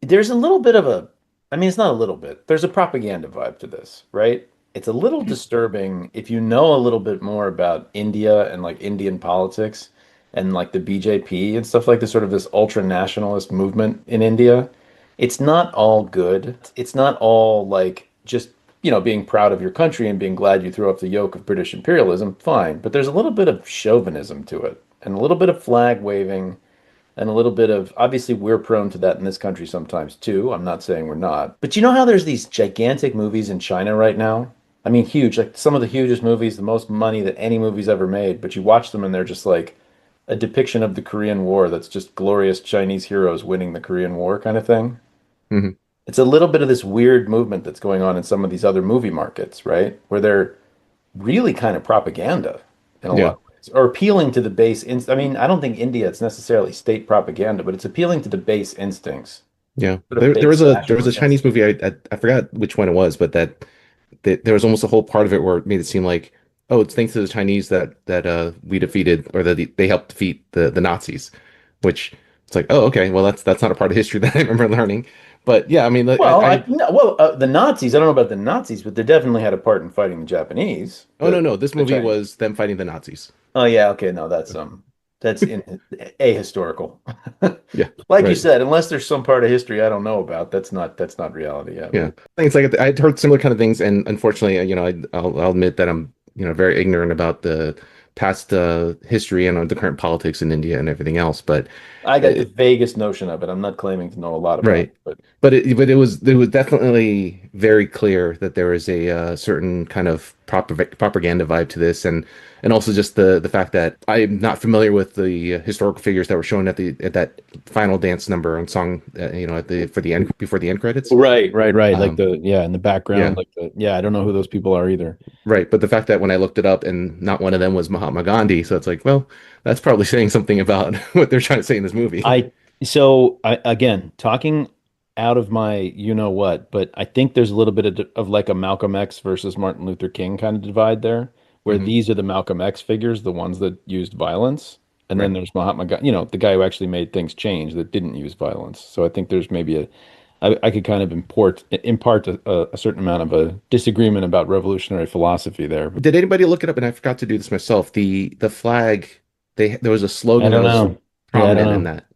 there's a little bit of a, I mean, it's not a little bit, there's a propaganda vibe to this, right? It's a little disturbing if you know a little bit more about India and like Indian politics and like the BJP and stuff like this, sort of this ultra nationalist movement in India. It's not all good. It's not all like just, being proud of your country and being glad you threw off the yoke of British imperialism. Fine. But there's a little bit of chauvinism to it and a little bit of flag waving and a little bit of obviously we're prone to that in this country sometimes too. I'm not saying we're not. But you know how there's these gigantic movies in China right now? I mean, huge, like some of the hugest movies, the most money that any movie's ever made, but you watch them and they're just like a depiction of the Korean War that's just glorious Chinese heroes winning the Korean War kind of thing. Hmm. It's a little bit of this weird movement that's going on in some of these other movie markets, right? Where they're really kind of propaganda in a Yeah. lot of ways, or appealing to the base I mean, I don't think India it's necessarily state propaganda, but it's appealing to the base instincts, Yeah. sort of There base was a nationalism. Chinese movie I forgot which one it was, but that there was almost a whole part of it where it made it seem like, oh, it's thanks to the Chinese that we defeated or that they helped defeat the Nazis, which it's like, oh, okay, well that's not a part of history that I remember learning. But yeah, I mean, Well, I no, the Nazis, I don't know about the Nazis, but they definitely had a part in fighting the Japanese, oh no, no, this the movie Chinese. was them fighting the Nazis. Oh yeah, okay, no, that's in ahistorical. Yeah, Like you right. said, unless there's some part of history I don't know about, that's not reality. Yeah, Yeah, things like I'd heard similar kind of things, and unfortunately, I'll admit that I'm very ignorant about the past history and the current politics in India and everything else. But I got the it, vaguest notion of it. I'm not claiming to know a lot about right. it, but It was definitely very clear that there was a certain kind of propaganda vibe to this, and also just the fact that I'm not familiar with the historical figures that were shown at that final dance number and song, at the for the end before the end credits. right. Like Um, in the background, yeah, like I don't know who those people are either. right. But the fact that when I looked it up and not one of them was Mahatma Gandhi, so it's like, well, that's probably saying something about what they're trying to say in this movie. I so I again talking out of my you know what, but I think there's a little bit of like a Malcolm X versus Martin Luther King kind of divide there, where Hmm. these are the Malcolm X figures, the ones that used violence, and then Right. there's Mahatma Gandhi, the guy who actually made things change that didn't use violence. So I think there's maybe I could kind of impart a certain amount of a disagreement about revolutionary philosophy there. But Did anybody look it up? And I forgot to do this myself. The flag, there was a I slogan that don't was know. Yeah, I don't prominent in know. that.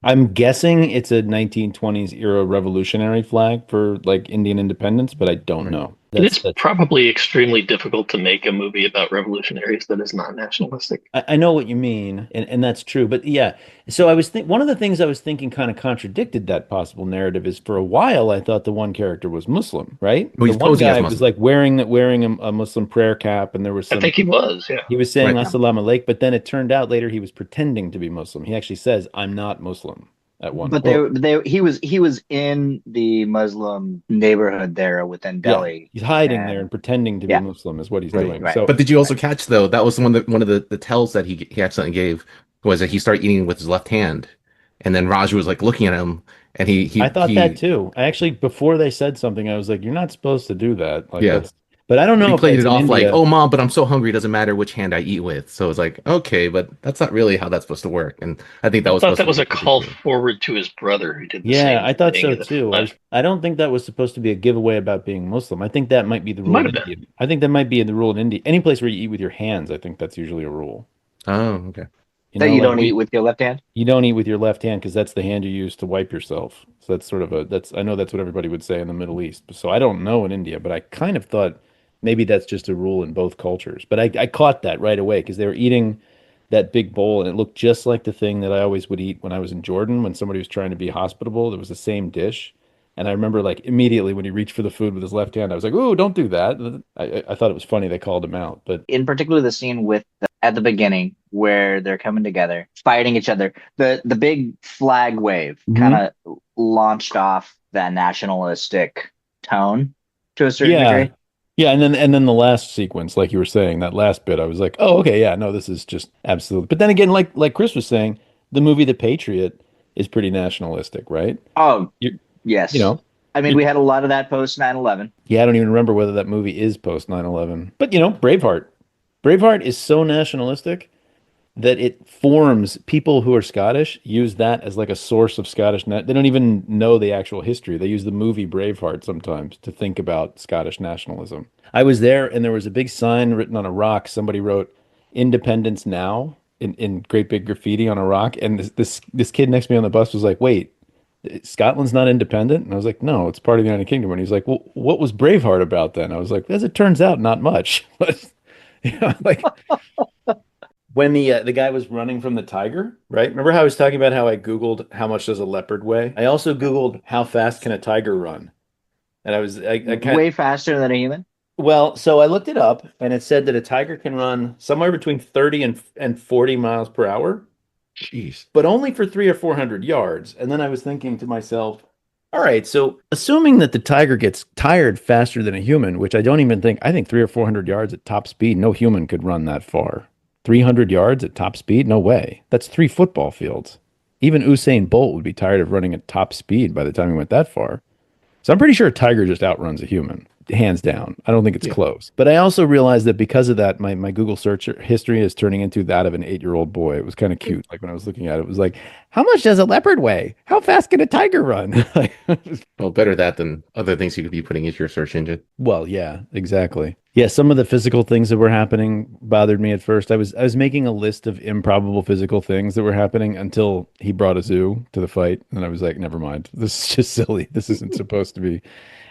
I'm guessing it's a 1920s era revolutionary flag for like Indian independence, but I don't Right. know. And That's it's that. probably extremely difficult to make a movie about revolutionaries that is not nationalistic. I know what you mean, and that's true. But yeah, so one of the things I was thinking kind of contradicted that possible narrative is for a while I thought the one character was Muslim, right? Well, The he's one posing as guy was Muslim. like wearing a Muslim prayer cap, and there was I some think he was, yeah. he was saying Right. Assalamu alaikum, but then it turned out later he was pretending to be Muslim. He actually says, "I'm not Muslim" at one But point. he was in the Muslim neighborhood there within Yeah, Delhi, he's hiding there and and pretending to be yeah, Muslim is what he's Right. doing. right, So But did you also right. catch though, that was one of the tells that he accidentally gave was that he started eating with his left hand. And then Raj was like looking at him and I thought that too. I actually, before they said something, I was like, "You're not supposed to do that." Like yeah. that's, but I don't But he know if played that's it in off like, India. oh mom, but I'm so hungry, it doesn't matter which hand I eat with. So it's like, okay, but that's not really how that's supposed to work. And I think that I was thought supposed that to was be a call particular. forward to his brother who did the Yeah, same I thought thing so in the too. flesh. I don't think that was supposed to be a giveaway about being Muslim. I think that might be the It rule might in have been. India. I think that might be the rule in India. Any place where you eat with your hands, I think that's usually a rule. Oh, okay. That you Like don't eat with your left hand. you don't eat with your left hand because that's the hand you use to wipe yourself. So that's sort of I know that's what everybody would say in the Middle East. So I don't know in India, but I kind of thought Maybe that's just a rule in both cultures. But I caught that right away because they were eating that big bowl and it looked just like the thing that I always would eat when I was in Jordan when somebody was trying to be hospitable. It was the same dish. And I remember like immediately when he reached for the food with his left hand, I was like, "Ooh, don't do that." I thought it was funny they called him out, but In particular, the scene with at the beginning where they're coming together, fighting each other. The big flag wave kind Mhm. of launched off that nationalistic tone to a certain Yeah. degree. Yeah, and then the last sequence, like you were saying, that last bit, I was like, oh, okay, yeah, no, this is just absolutely. But then again, like Chris was saying, the movie The Patriot is pretty nationalistic, right? Oh, You you yes. know, I mean, you're, we had a lot of that post 9/11. yeah, I don't even remember whether that movie is post 9/11. But Braveheart. Braveheart is so nationalistic that it forms people who are Scottish use that as like a source of Scottish net. They don't even know the actual history. They use the movie Braveheart sometimes to think about Scottish nationalism. I was there and there was a big sign written on a rock. Somebody wrote Independence Now in great big graffiti on a rock. And this kid next to me on the bus was like, wait, Scotland's not independent? And I was like, no, it's part of the United Kingdom. And he's like, well, what was Braveheart about then? I was like, as it turns out, not much. But like when the guy was running from the tiger, right? Remember how I was talking about how I Googled how much does a leopard weigh? I also Googled how fast can a tiger run? And I kind of, Way faster than a human. well, so I looked it up and it said that a tiger can run somewhere between 30 and 40 miles per hour, Jeez. but only for 300 or 400 yards. And then I was thinking to myself, all right, so assuming that the tiger gets tired faster than a human, which I don't even think, I think 300 or 400 yards at top speed, no human could run that far. 300 yards at top speed? No way. That's 3 football fields. Even Usain Bolt would be tired of running at top speed by the time he went that far. So I'm pretty sure a tiger just outruns a human, hands down. I don't think it's Yeah. close. But I also realized that because of that, my Google search history is turning into that of an 8-year-old boy. It was kind of cute. Like when I was looking at it, it was like, how much does a leopard weigh? How fast can a tiger run? Well, better that than other things you could be putting into your search engine. Well, yeah, exactly. Yeah, some of the physical things that were happening bothered me at first. I was making a list of improbable physical things that were happening until he brought a zoo to the fight, and I was like, never mind. This is just silly. This isn't supposed to be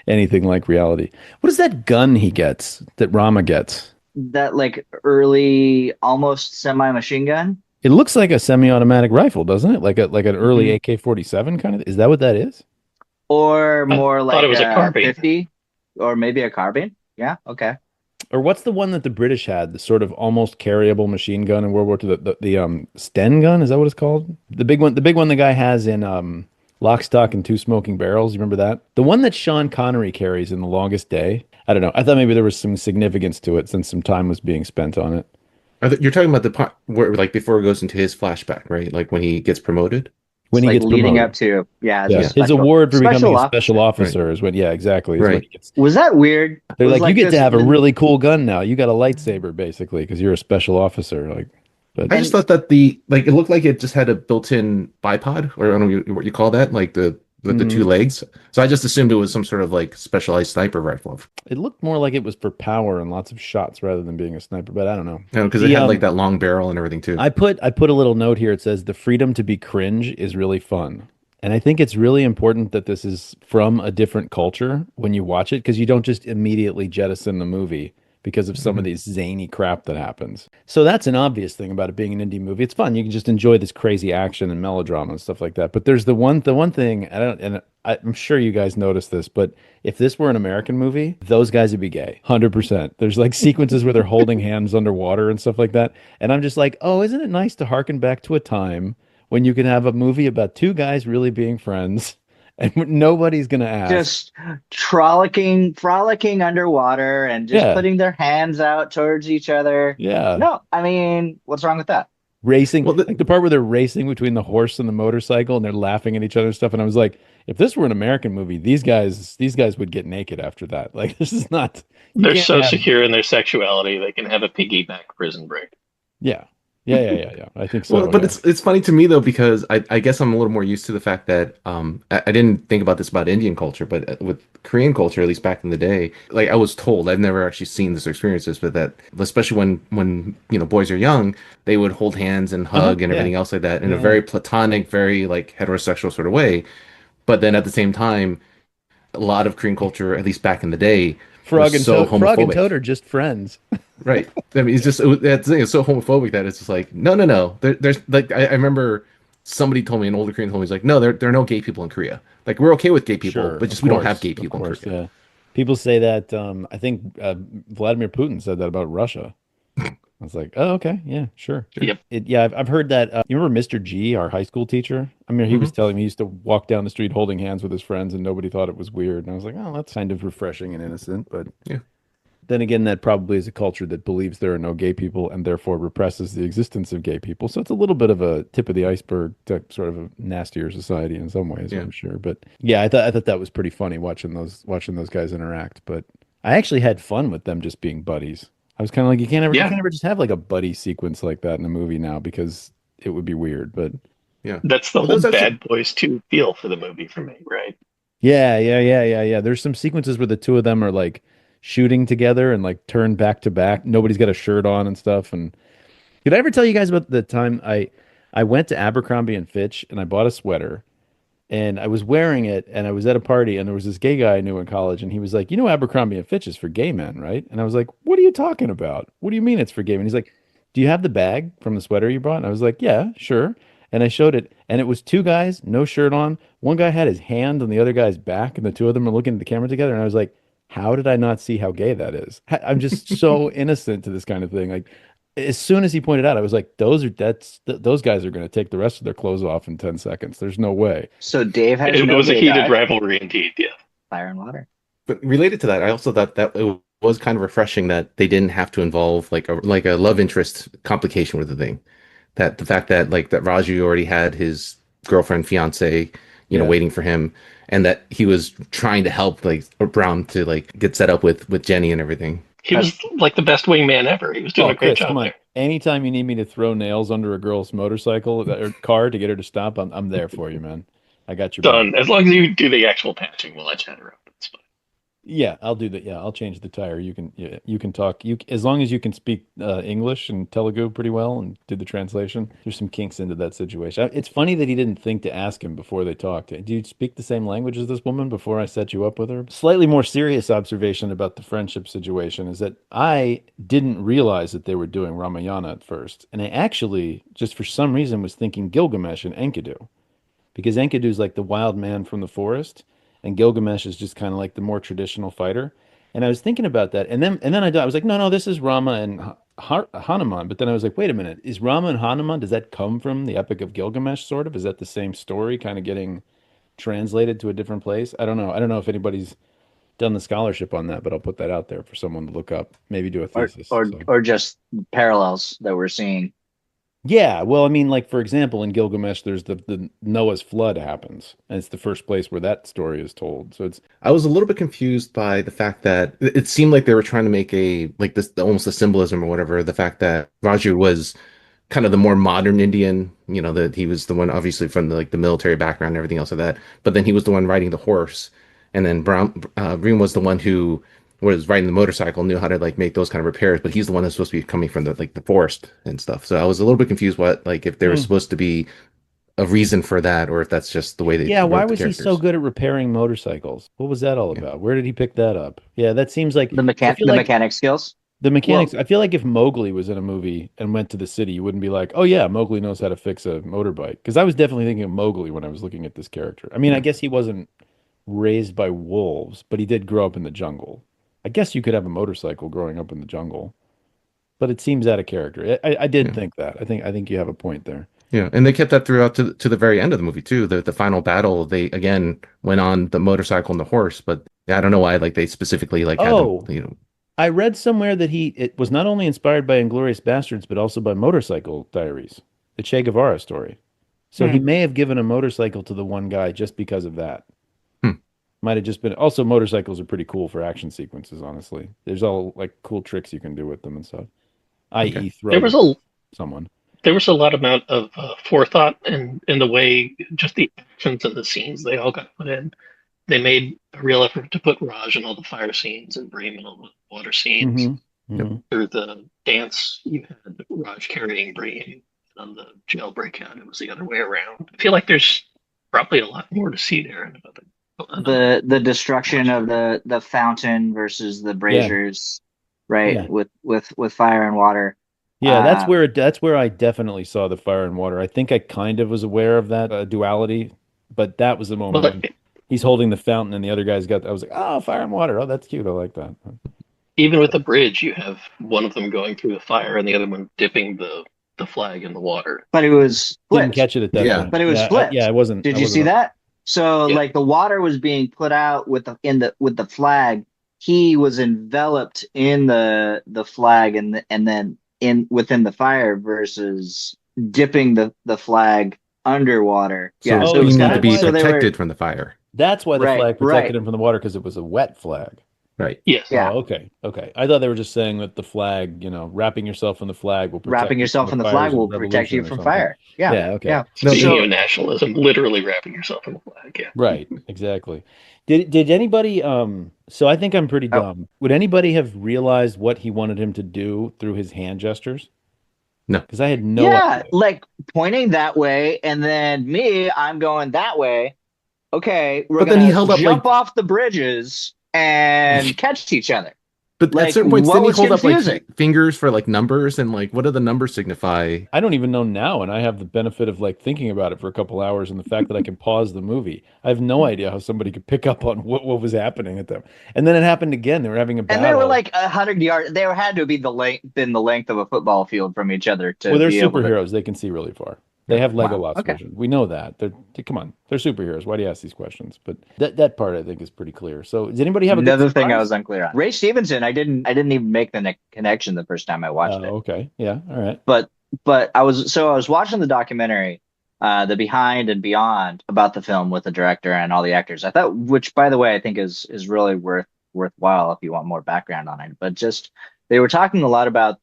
anything like reality. What is that gun he gets that Rama gets? That like early, almost semi-machine gun, It looks like a semi-automatic rifle, doesn't it? Like an early Mhm. AK-47 kind of. Is that what that is? or I more thought it like was a a carbine. 50, or maybe a carbine. Yeah, okay. Or what's the one that the British had, the sort of almost carryable machine gun in World War II, the Sten gun, is that what it's called? The big one the guy has in Lock, Stock, and Two Smoking Barrels. You remember that? The one that Sean Connery carries in The Longest Day. I don't know. I thought maybe there was some significance to it since some time was being spent on it. You're talking about the part where, like, before it goes into his flashback, right? Like when he gets promoted. When It's he like gets leading up promoted. to, yeah, as a Yeah. His special award for becoming special a special officer. Right. officer is when, yeah, exactly, is when Right. he gets. Was that weird? They're Was like, you like get to this have a the really cool gun now. You got a lightsaber, basically, because you're a special officer. Like, but I just and thought that it looked like it just had a built-in bipod, or I don't know what you call that, like the two mhm. legs. So I just assumed it was some sort of like specialized sniper rifle. It looked more like it was for power and lots of shots rather than being a sniper, but I don't know. You know, because it The had like that long barrel and everything too. I put a little note here. It says the freedom to be cringe is really fun. And I think it's really important that this is from a different culture when you watch it because you don't just immediately jettison the movie because of some of Mhm. these zany crap that happens. So that's an obvious thing about it being an indie movie. It's fun. You can just enjoy this crazy action and melodrama and stuff like that. But there's the one thing I don't and I'm sure you guys noticed this, but if this were an American movie, those guys would be gay. 100%. There's like sequences where they're holding hands underwater and stuff like that. And I'm just like, oh, isn't it nice to harken back to a time when you can have a movie about two guys really being friends and nobody's gonna ask. just frolicking underwater and just Yeah, putting their hands out towards each other. yeah. No, I mean, what's wrong with that? Racing, Well, like the part where they're racing between the horse and the motorcycle and they're laughing at each other and stuff. And I was like, if this were an American movie, these guys would get naked after that. Like this is not, you They're can't so have, secure in their sexuality, they can have a piggyback prison break. yeah. Yeah, yeah, yeah, yeah. I think well, so. but Yeah. it's funny to me though because I guess I'm a little more used to the fact that I didn't think about this about Indian culture, but with Korean culture, at least back in the day, like I was told, I've never actually seen this or experienced this, but that especially when boys are young, they would hold hands and Uh-huh. hug and Yeah. everything else like that in a Yeah. very platonic, very like heterosexual sort of way. But then at the same time, a lot of Korean culture, at least back in the day, was so Frog and Toad homophobic. are just friends. Right. I mean, that thing is so homophobic that it's just like, no, no, no. There's like, I remember somebody told me, an older Korean told me, he's like, no, there are no gay people in Korea. Like, we're okay with gay people, Sure, but just we don't have gay of people in course, Korea. yeah. People say that. I think Vladimir Putin said that about Russia. I was like, oh, okay, yeah, sure. Sure. Yep. Yeah, I've heard that. You remember Mr. G, our high school teacher? I mean, he Hmm. was telling me he used to walk down the street holding hands with his friends, and nobody thought it was weird. And I was like, oh, that's kind of refreshing and innocent. But Yeah. then again, that probably is a culture that believes there are no gay people and therefore represses the existence of gay people. So it's a little bit of a tip of the iceberg to sort of a nastier society in some ways, Yeah. I'm sure. But yeah, I thought that was pretty funny watching those guys interact. But I actually had fun with them just being buddies. I was kind of like, you Yeah, can't ever just have like a buddy sequence like that in a movie now because it would be weird. But Yeah. that's the Well, whole those actually, Bad Boys 2 feel for the movie for me, right? yeah. There's some sequences where the two of them are like shooting together and like turn back to back. Nobody's got a shirt on and stuff. And did I ever tell you guys about the time I went to Abercrombie and Fitch and I bought a sweater and I was wearing it and I was at a party and there was this gay guy I knew in college and he was like, "You know Abercrombie and Fitch is for gay men, right?" And I was like, "What are you talking about? What do you mean it's for gay men?" He's like, "Do you have the bag from the sweater you bought?" And I was like, "Yeah, sure." And I showed it and it was two guys, no shirt on. One guy had his hand on the other guy's back and the two of them were looking at the camera together and I was like, "How did I not see how gay that is?" I'm just so innocent to this kind of thing. Like as soon as he pointed out, I was like, those guys are going to take the rest of their clothes off in 10 seconds. There's no way." So Dave has It no was a heated gaydar, rivalry indeed. Yeah. fire and water. but related to that, I also thought that it was kind of refreshing that they didn't have to involve like a love interest complication with the thing. That the fact that like that Raju already had his girlfriend, fiance, Yeah. waiting for him, and that he was trying to help like Brown to like get set up with Jenny and everything. He was like the best wingman ever. He was doing Oh, a great Chris, come job on. there. Anytime you need me to throw nails under a girl's motorcycle or car to get her to stop, I'm there for you, man. I got your back. Done. As long as you do the actual patching while I chat her up, it's fine. Yeah, I'll do that. Yeah, I'll change the tire. You can talk. You as long as you can speak English and Telugu pretty well and do the translation. There's some kinks into that situation. It's funny that he didn't think to ask him before they talked. Do you speak the same language as this woman before I set you up with her? Slightly more serious observation about the friendship situation is that I didn't realize that they were doing Ramayana at first, and I actually just for some reason was thinking Gilgamesh and Enkidu because Enkidu's like the wild man from the forest, and Gilgamesh is just kind of like the more traditional fighter. And I was thinking about that, and then I was like, no, this is Rama and Hanuman. But then I was like, wait a minute, is Rama and Hanuman? Does that come from the Epic of Gilgamesh? Sort of? Is that the same story, kind of getting translated to a different place? I don't know. I don't know if anybody's done the scholarship on that, but I'll put that out there for someone to look up, maybe do a Or thesis. or So. or just parallels that we're seeing. Yeah, well, I mean, like for example, in Gilgamesh, there's the Noah's flood happens, and it's the first place where that story is told. So it's I was a little bit confused by the fact that it seemed like they were trying to make a like this almost a symbolism or whatever. The fact that Raju was kind of the more modern Indian, that he was the one obviously from the military background and everything else of that. But then he was the one riding the horse, and then Green was the one who was riding the motorcycle, knew how to like make those kind of repairs. But he's the one that's supposed to be coming from the forest and stuff. So I was a little bit confused what like if there was Hmm. supposed to be a reason for that or if that's just the way they Yeah, why wrote the was he so characters. good at repairing motorcycles? What was that all Yeah. about? Where did he pick that up? Yeah, that seems like The 'cause I feel the like mechanic skills. the mechanics. Well, I feel like if Mowgli was in a movie and went to the city, you wouldn't be like, "Oh yeah, Mowgli knows how to fix a motorbike." Because I was definitely thinking of Mowgli when I was looking at this character. I mean, I Yeah. guess he wasn't raised by wolves, but he did grow up in the jungle. I guess you could have a motorcycle growing up in the jungle, but it seems out of character. I did Yeah. think that. I think you have a point there. Yeah, and they kept that throughout to the very end of the movie too. The final battle, they again went on the motorcycle and the horse, but I don't know why like they specifically like had them, Oh, I read somewhere that it was not only inspired by Inglorious Bastards, but also by Motorcycle Diaries, the Che Guevara story. So he hmm. may have given a motorcycle to the one guy just because of that. Hmm. Might have just been. Also, motorcycles are pretty cool for action sequences, honestly. There's all like cool tricks you can do with them and stuff, Okay. i.e., There throw was them a at someone. there was a lot amount of forethought in the way just the actions and the scenes they all got put in. They made a real effort to put Raj in all the fire scenes and Bream in all the water scenes. Hmm. Yep. Hmm. Through the dance, you had Raj carrying Bream. On the jailbreak out, it was the other way around. I feel like there's probably a lot more to see there in another the destruction of the fountain versus the Yeah, braziers, right? yeah. With fire and water. Yeah, Uh, that's where I definitely saw the fire and water. I think I kind of was aware of that duality, but that was the moment But when he's holding the fountain and the other guy's got. I was like, oh, fire and water. Oh, that's cute. I like that. even with the bridge, you have one of them going through the fire and the other one dipping the flag in the water. but it was Didn't flipped. catch it at that Yeah. point. But it was Yeah, flipped. I wasn't. Did I you see wasn't. that? So Yeah. like the water was being put out with the flag. He was enveloped in the flag and then in within the fire versus dipping the flag underwater. Yeah, So so Oh, it you was is mean kind to that of be why? so they were protected from the fire, That's why the right, flag protected right. him from the water because it was a wet flag. right? Yes. Yeah. Oh, okay, okay. I thought they were just saying that the flag, wrapping yourself in the flag will Wrapping protect you from yourself the in the fires flag of the will protect revolution you or from something. fire. Yeah, Yeah, okay. yeah. No, Speaking it, of So nationalism, literally wrapping yourself in the flag. Yeah. Right, exactly. Did anybody so I think I'm pretty oh, dumb. Would anybody have realized what he wanted him to do through his hand gestures? no. Because I had no yeah, idea. like pointing that way, and then me, I'm going that way. Okay, we're But then he gonna held up jump like, off the bridges and catch each other. but at Like, certain points, what didn't he was hold up like confusing? fingers for like numbers and like what do the numbers signify? I don't even know now, and I have the benefit of like thinking about it for a couple hours and the fact that I can pause the movie. I have no idea how somebody could pick up on what was happening at them. And then it happened again. They were having a And they were battle. like 100 yards. They had to be the length of a football field from each other Well, to they're be able to. superheroes. They can see really far. They Yeah. have Wow. Legolas Okay. vision. We know that. Come on, they're superheroes. Why do you ask these questions? But that part I think is pretty clear. So, does anybody have a good Another thing I surprise? was unclear on. Ray Stevenson, I didn't even make the connection the first time I watched it. Okay. Yeah. All right. But I was watching the documentary, the behind and beyond about the film with the director and all the actors. I thought, which by the way, I think is really worthwhile if you want more background on it. But just they were talking a lot about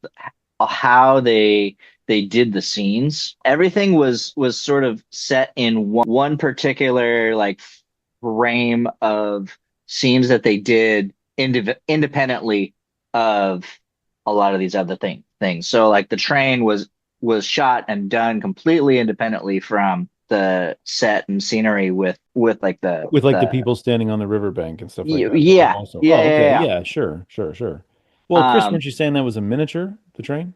how they did the scenes. Everything was sort of set in one particular like frame of scenes that they did independently of a lot of these other things. So like the train was shot and done completely independently from the set and scenery with like With like the the people standing on the riverbank and stuff like that. yeah, Also. yeah, Oh, okay. yeah, Yeah. Sure. Sure. Sure. Well, yeah. Chris, weren't you saying that was a miniature? The train?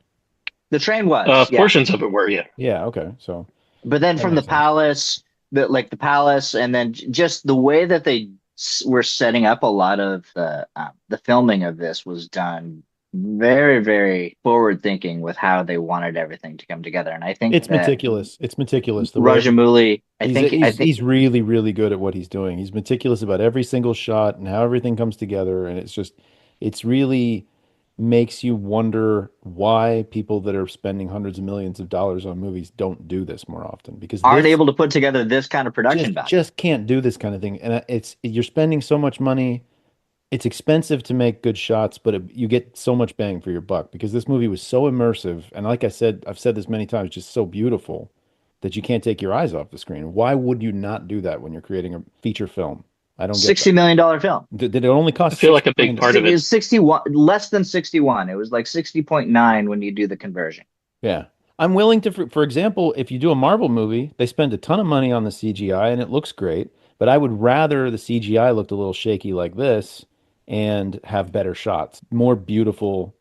The train was, yeah. Portions of it were, yeah. Yeah. Okay. So But then that from the makes sense. palace, the palace, and then just the way that they were setting up a lot of the filming of this was done very, very forward thinking with how they wanted everything to come together. And I think It's that meticulous. It's meticulous the way Rajamouli, I think he's really really good at what he's doing. He's meticulous about every single shot and how everything comes together, and it's really makes you wonder why people that are spending hundreds of millions of dollars on movies don't do this more often because aren't this able to put together this kind of production value. just can't do this kind of thing. And it's you're spending so much money. It's expensive to make good shots, but you get so much bang for your buck because this movie was so immersive. And like I said, I've said this many times, just so beautiful that you can't take your eyes off the screen. Why would you not do that when you're creating a feature film? I don't get $60 that. million film. Did it only I cost feel like $60 a big million? part dollars? of It it. was 61, less than 61. It was like 60.9 when you do the conversion. Yeah. I'm willing to, for example, if you do a Marvel movie, they spend a ton of money on the CGI and it looks great, but I would rather the CGI looked a little shaky like this and have better shots, more beautiful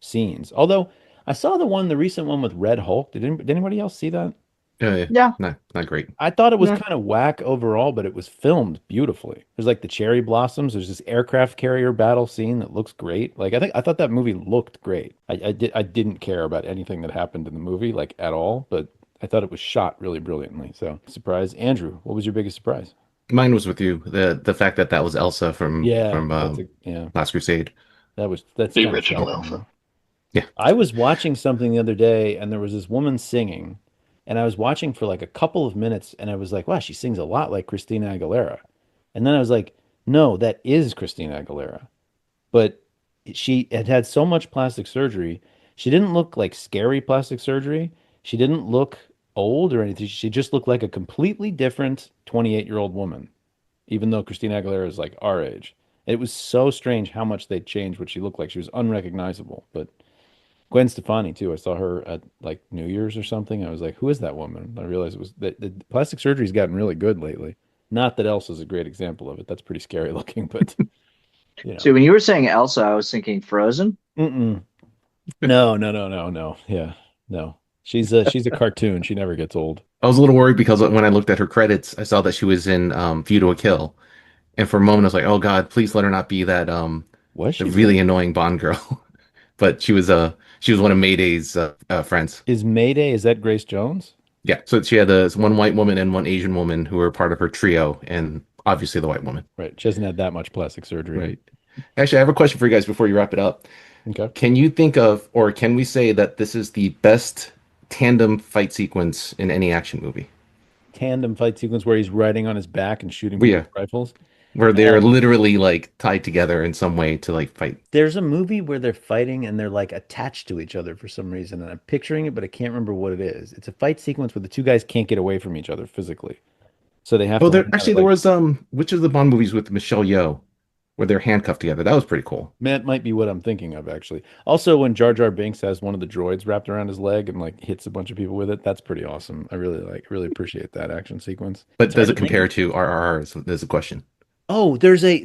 scenes. Although I saw the recent one with Red Hulk. Did anybody else see that? Yeah, Yeah. not great. I thought it was Yeah. kind of whack overall, but it was filmed beautifully. There's like the cherry blossoms. There's this aircraft carrier battle scene that looks great. Like I thought that movie looked great. I didn't care about anything that happened in the movie like at all, but I thought it was shot really brilliantly. So surprise, Andrew, what was your biggest surprise? Mine was with you. The fact that that was Elsa Yeah, from yeah. Last Crusade. That's The kind of original shocking, Alpha. though. Yeah. I was watching something the other day and there was this woman singing, and I was watching for like a couple of minutes and I was like, wow, she sings a lot like Christina Aguilera. And then I was like, no, that is Christina Aguilera. But she had had so much plastic surgery. She didn't look like scary plastic surgery. She didn't look old or anything. She just looked like a completely different 28-year-old woman, even though Christina Aguilera is like our age. It was so strange how much they changed what she looked like. She was unrecognizable. But Gwen Stefani too. I saw her at like New Year's or something. I was like, who is that woman? I realized it was that the plastic surgery's gotten really good lately. Not that Elsa's a great example of it. That's pretty scary looking, but you See, know. when you were saying Elsa, I was thinking Frozen. Mm-mm. No, no, no, no, no. Yeah, no. She's a cartoon. She never gets old. I was a little worried because when I looked at her credits, I saw that she was in View to a Kill, and for a moment I was like, "Oh God, please let her not be that Was the she really really? annoying Bond girl." But she was one of Mayday's friends. Is Mayday, is that Grace Jones? Yeah, so she had one white woman and one Asian woman who were part of her trio, and obviously the white woman. Right. She hasn't had that much plastic surgery. Right. Actually, I have a question for you guys before you wrap it up. Okay. Can you think of, or can we say that this is the best tandem fight sequence in any action movie? Tandem fight sequence where he's riding on his back and shooting Well, people yeah, with rifles. where they're Man, literally like tied together in some way to like fight. there's a movie where they're fighting and they're like attached to each other for some reason, and I'm picturing it, but I can't remember what it is. It's a fight sequence where the two guys can't get away from each other physically, so they have Oh, to there learn how to actually there like. was which of the Bond movies with Michelle Yeoh where they're handcuffed together? That was pretty cool. That might be what I'm thinking of actually. Also, when Jar Jar Binks has one of the droids wrapped around his leg and like hits a bunch of people with it, that's pretty awesome. I really appreciate that action sequence. But It's hard does to it think of. compare to RRR? Is the question. Oh, there's a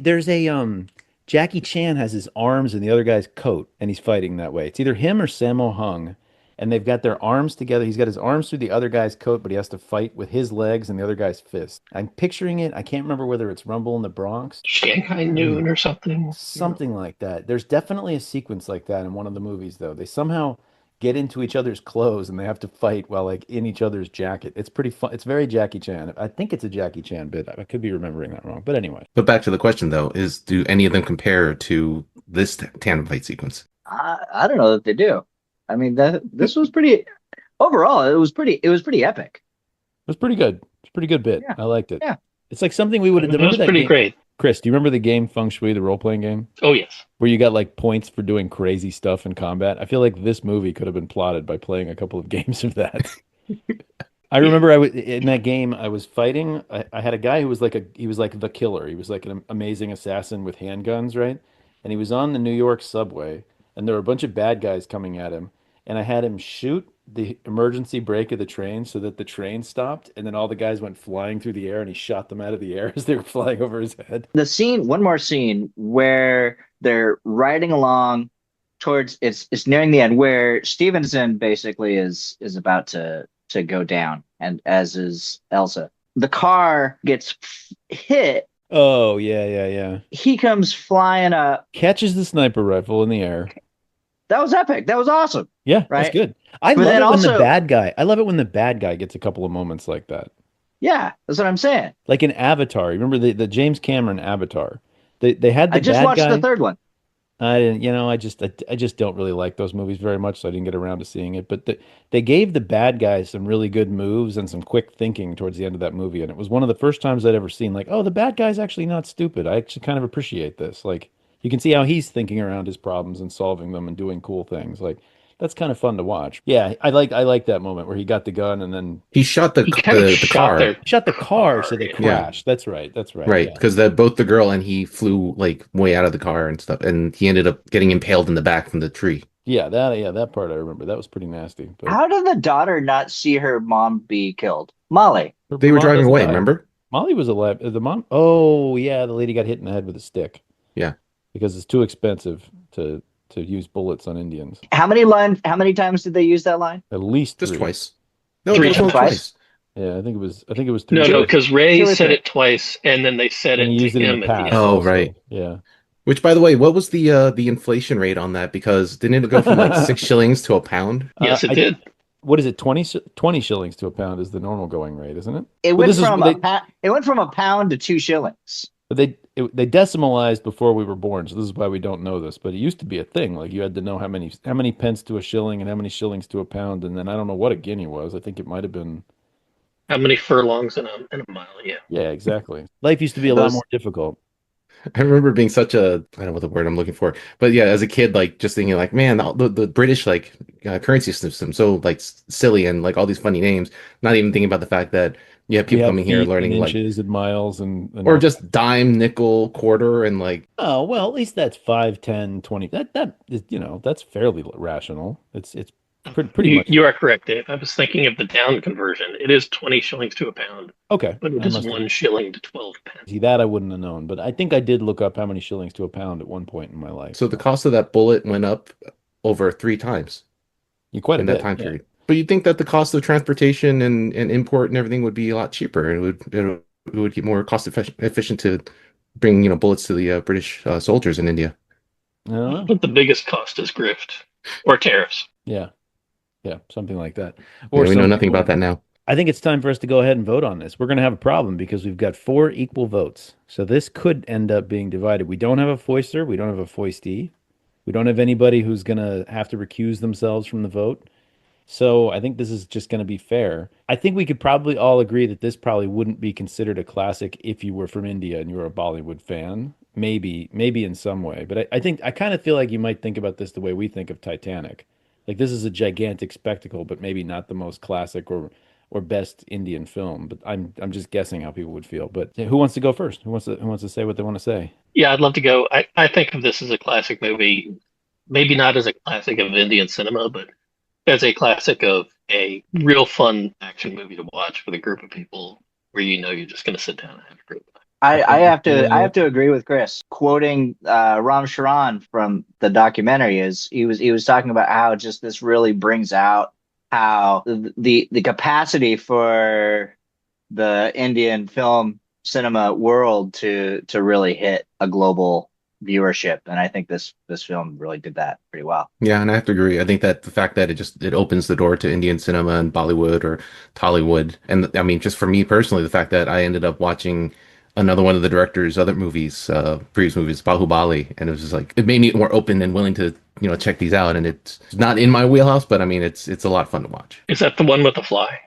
Jackie Chan has his arms in the other guy's coat and he's fighting that way. It's either him or Sammo Hung, and they've got their arms together. He's got his arms through the other guy's coat, but he has to fight with his legs and the other guy's fist. I'm picturing it. I can't remember whether it's Rumble in the Bronx. Shanghai Noon or something. Something like that. There's definitely a sequence like that in one of the movies, though. They somehow get into each other's clothes and they have to fight while like in each other's jacket. It's pretty fun. It's very Jackie Chan. I think it's a Jackie Chan bit. I could be remembering that wrong, but anyway. But back to the question though, is do any of them compare to this tandem fight sequence? I don't know that they do. I mean, that this was pretty overall. It was pretty epic. It was pretty good. It's a pretty good bit. Yeah, I liked it. yeah. It's like something we would have It remember was that pretty game. great. Chris, do you remember the game Feng Shui, the role-playing game, Oh, yes. where you got like points for doing crazy stuff in combat? I feel like this movie could have been plotted by playing a couple of games of that. I remember I was in that game. I was fighting. I had a guy who was he was like the killer. He was like an amazing assassin with handguns, right? And he was on the New York subway, and there were a bunch of bad guys coming at him. And I had him shoot the emergency brake of the train so that the train stopped, and then all the guys went flying through the air, and he shot them out of the air as they were flying over his head. The scene, one more scene where they're riding along towards it's nearing the end where Stevenson basically is about to go down, and as is Elsa. The car gets hit. Oh yeah, yeah, yeah. He comes flying up. Catches the sniper rifle in the air. That was epic. That was awesome, Yeah, that's right? good. I But love then it when the also, bad guy. I love it when the bad guy gets a couple of moments like that. yeah, that's what I'm saying. Like in Avatar. Remember the James Cameron Avatar? They had I the just bad watched the guy. third one. I didn't, I just don't really like those movies very much, so I didn't get around to seeing it. But they gave the bad guys some really good moves and some quick thinking towards the end of that movie, and it was one of the first times I'd ever seen like, oh, the bad guy's actually not stupid. I actually kind of appreciate this. Like you can see how he's thinking around his problems and solving them and doing cool things. Like that's kind of fun to watch. Yeah, I like that moment where he got the gun and then He shot He kind of the shot car. their shot the car so they yeah. Yeah. crashed. That's right. That's right. Right, Yeah. because both the girl and he flew like way out of the car and stuff, and he ended up getting impaled in the back from the tree. Yeah, that part I remember. That was pretty nasty. But How did the daughter not see her mom be killed? Molly. her They were mom driving doesn't away, die. remember? Molly was alive. The mom? Oh, yeah, the lady got hit in the head with a stick Yeah. because it's too expensive to use bullets on Indians. How many times did they use that line? At least Just three. twice. No, Three it was only times. twice. Yeah, I think it was three. No, Two no, or- because Ray two or said three. it twice, and then they said And he it to used it in him the at the past. end. Oh, also. right. Yeah. Which, by the way, what was the inflation rate on that? Because didn't it go from like 6 shillings to a pound? Yes, it I did. what is it? 20 shillings to a pound is the normal going rate, isn't it? It Well, went this is from they it went from a pound to 2 shillings. but they decimalized before we were born, so this is why we don't know this. But it used to be a thing. Like you had to know how many pence to a shilling and how many shillings to a pound, and then I don't know what a guinea was. I think it might have been. How many furlongs in a mile? Yeah. Yeah, exactly. Life used to be a lot Those more difficult. I remember being such a, I don't know what the word I'm looking for, but yeah, as a kid, like just thinking like, man, the British like currency system so like silly and like all these funny names. Not even thinking about the fact that you have We people have coming here feet learning and like, inches and miles and or all. just dime, nickel, quarter, and like, Oh, well, at least that's 5, 10, 20. That is, that's fairly rational. It's Pretty much. You are correct, Dave. I was thinking of the down conversion. It is 20 shillings to a pound, Okay. but it I is must have- 1 shilling to 12 pence. See, that I wouldn't have known, but I think I did look up how many shillings to a pound at one point in my life. So the cost of that bullet went up over 3 times Quite a in bit. that time Yeah. period. But you'd think that the cost of transportation and import and everything would be a lot cheaper. It would get more cost efficient to bring, bullets to the British soldiers in India. I don't know. But the biggest cost is grift or tariffs. Yeah. Yeah, something like that. Yeah, Or we know something nothing about like- that now. I think it's time for us to go ahead and vote on this. We're going to have a problem because we've got 4 equal votes. So this could end up being divided. We don't have a foister. We don't have a foistee. We don't have anybody who's going to have to recuse themselves from the vote. So I think this is just going to be fair. I think we could probably all agree that this probably wouldn't be considered a classic if you were from India and you were a Bollywood fan. Maybe in some way. But I kind of feel like you might think about this the way we think of Titanic. Like this is a gigantic spectacle, but maybe not the most classic or best Indian film. But I'm just guessing how people would feel. But who wants to go first? Who wants to say what they want to say? Yeah, I'd love to go. I think of this as a classic movie, maybe not as a classic of Indian cinema, but as a classic of a real fun action movie to watch with a group of people where you're just going to sit down and have a great time. I have to agree with Chris. Quoting Ram Charan from the documentary, is he was talking about how just this really brings out how the capacity for the Indian film cinema world to really hit a global viewership, and I think this film really did that pretty well. Yeah, and I have to agree. I think that the fact that it opens the door to Indian cinema and Bollywood or Tollywood, and I mean, just for me personally, the fact that I ended up watching another one of the director's other movies, previous movies, Bahubali, and it was just like it made me more open and willing to check these out. And it's not in my wheelhouse, but I mean, it's a lot of fun to watch. Is that the one with the fly?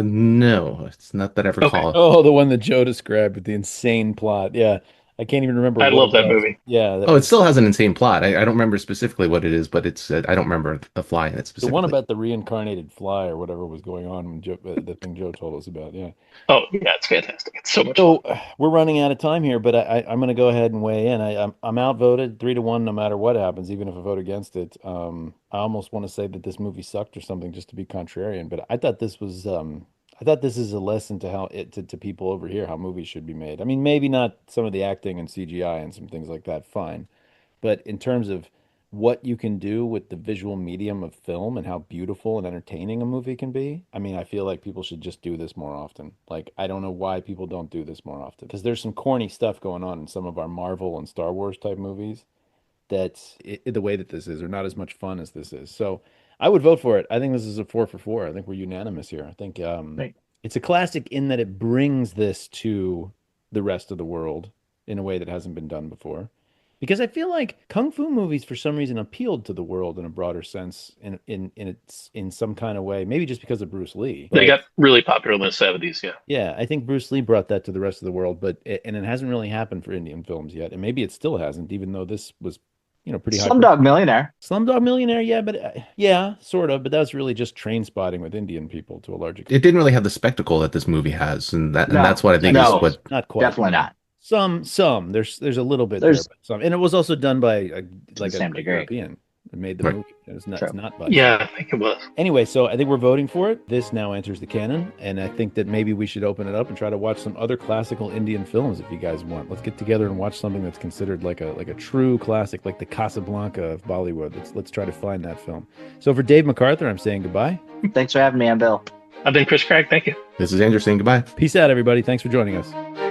No, it's not that I recall. Oh, the one that Joe described with the insane plot. Yeah. I can't even remember. I what love it that was. movie. Yeah. Oh, it still has an insane plot. I don't remember specifically what it is, but it's I don't remember the fly in it The specifically. one about the reincarnated fly or whatever was going on when the thing Joe told us about. Yeah. Oh, yeah, it's fantastic. It's so much So fun. we're running out of time here, but I'm going to go ahead and weigh in. I'm outvoted 3-1 no matter what happens, even if I vote against it. I almost want to say that this movie sucked or something just to be contrarian, but I thought this was I thought this is a lesson to how to people over here how movies should be made. I mean, maybe not some of the acting and CGI and some things like that, fine, but in terms of what you can do with the visual medium of film and how beautiful and entertaining a movie can be. I mean, I feel like people should just do this more often. Like, I don't know why people don't do this more often because there's some corny stuff going on in some of our Marvel and Star Wars type movies that the way that this is are not as much fun as this is. So I would vote for it. I think this is a 4 for 4. I think we're unanimous here. I think Right. it's a classic in that it brings this to the rest of the world in a way that hasn't been done before. Because I feel like kung fu movies, for some reason, appealed to the world in a broader sense, in some kind of way. Maybe just because of Bruce Lee. They But got really popular in the 70s, yeah. yeah, I think Bruce Lee brought that to the rest of the world, and it hasn't really happened for Indian films yet, and maybe it still hasn't, even though this was, pretty high. Slumdog Millionaire. Slumdog Millionaire, yeah, but yeah, sort of, but that was really just train spotting with Indian people to a large extent. It didn't really have the spectacle that this movie has, and No, that's what I think no. is what. Not quite. Definitely not. Some. There's a little bit There's- there, but some, and it was also done by the same degree. European that made the Right. movie. It's True. not by. Yeah, I think it was. Anyway, so I think we're voting for it. This now enters the canon, and I think that maybe we should open it up and try to watch some other classical Indian films if you guys want. Let's get together and watch something that's considered like a true classic, like the Casablanca of Bollywood. Let's try to find that film. So for Dave McArthur, I'm saying goodbye. Thanks for having me. I'm Bill. I've been Chris Gragg. Thank you. This is Andrew saying goodbye. Peace out, everybody. Thanks for joining us.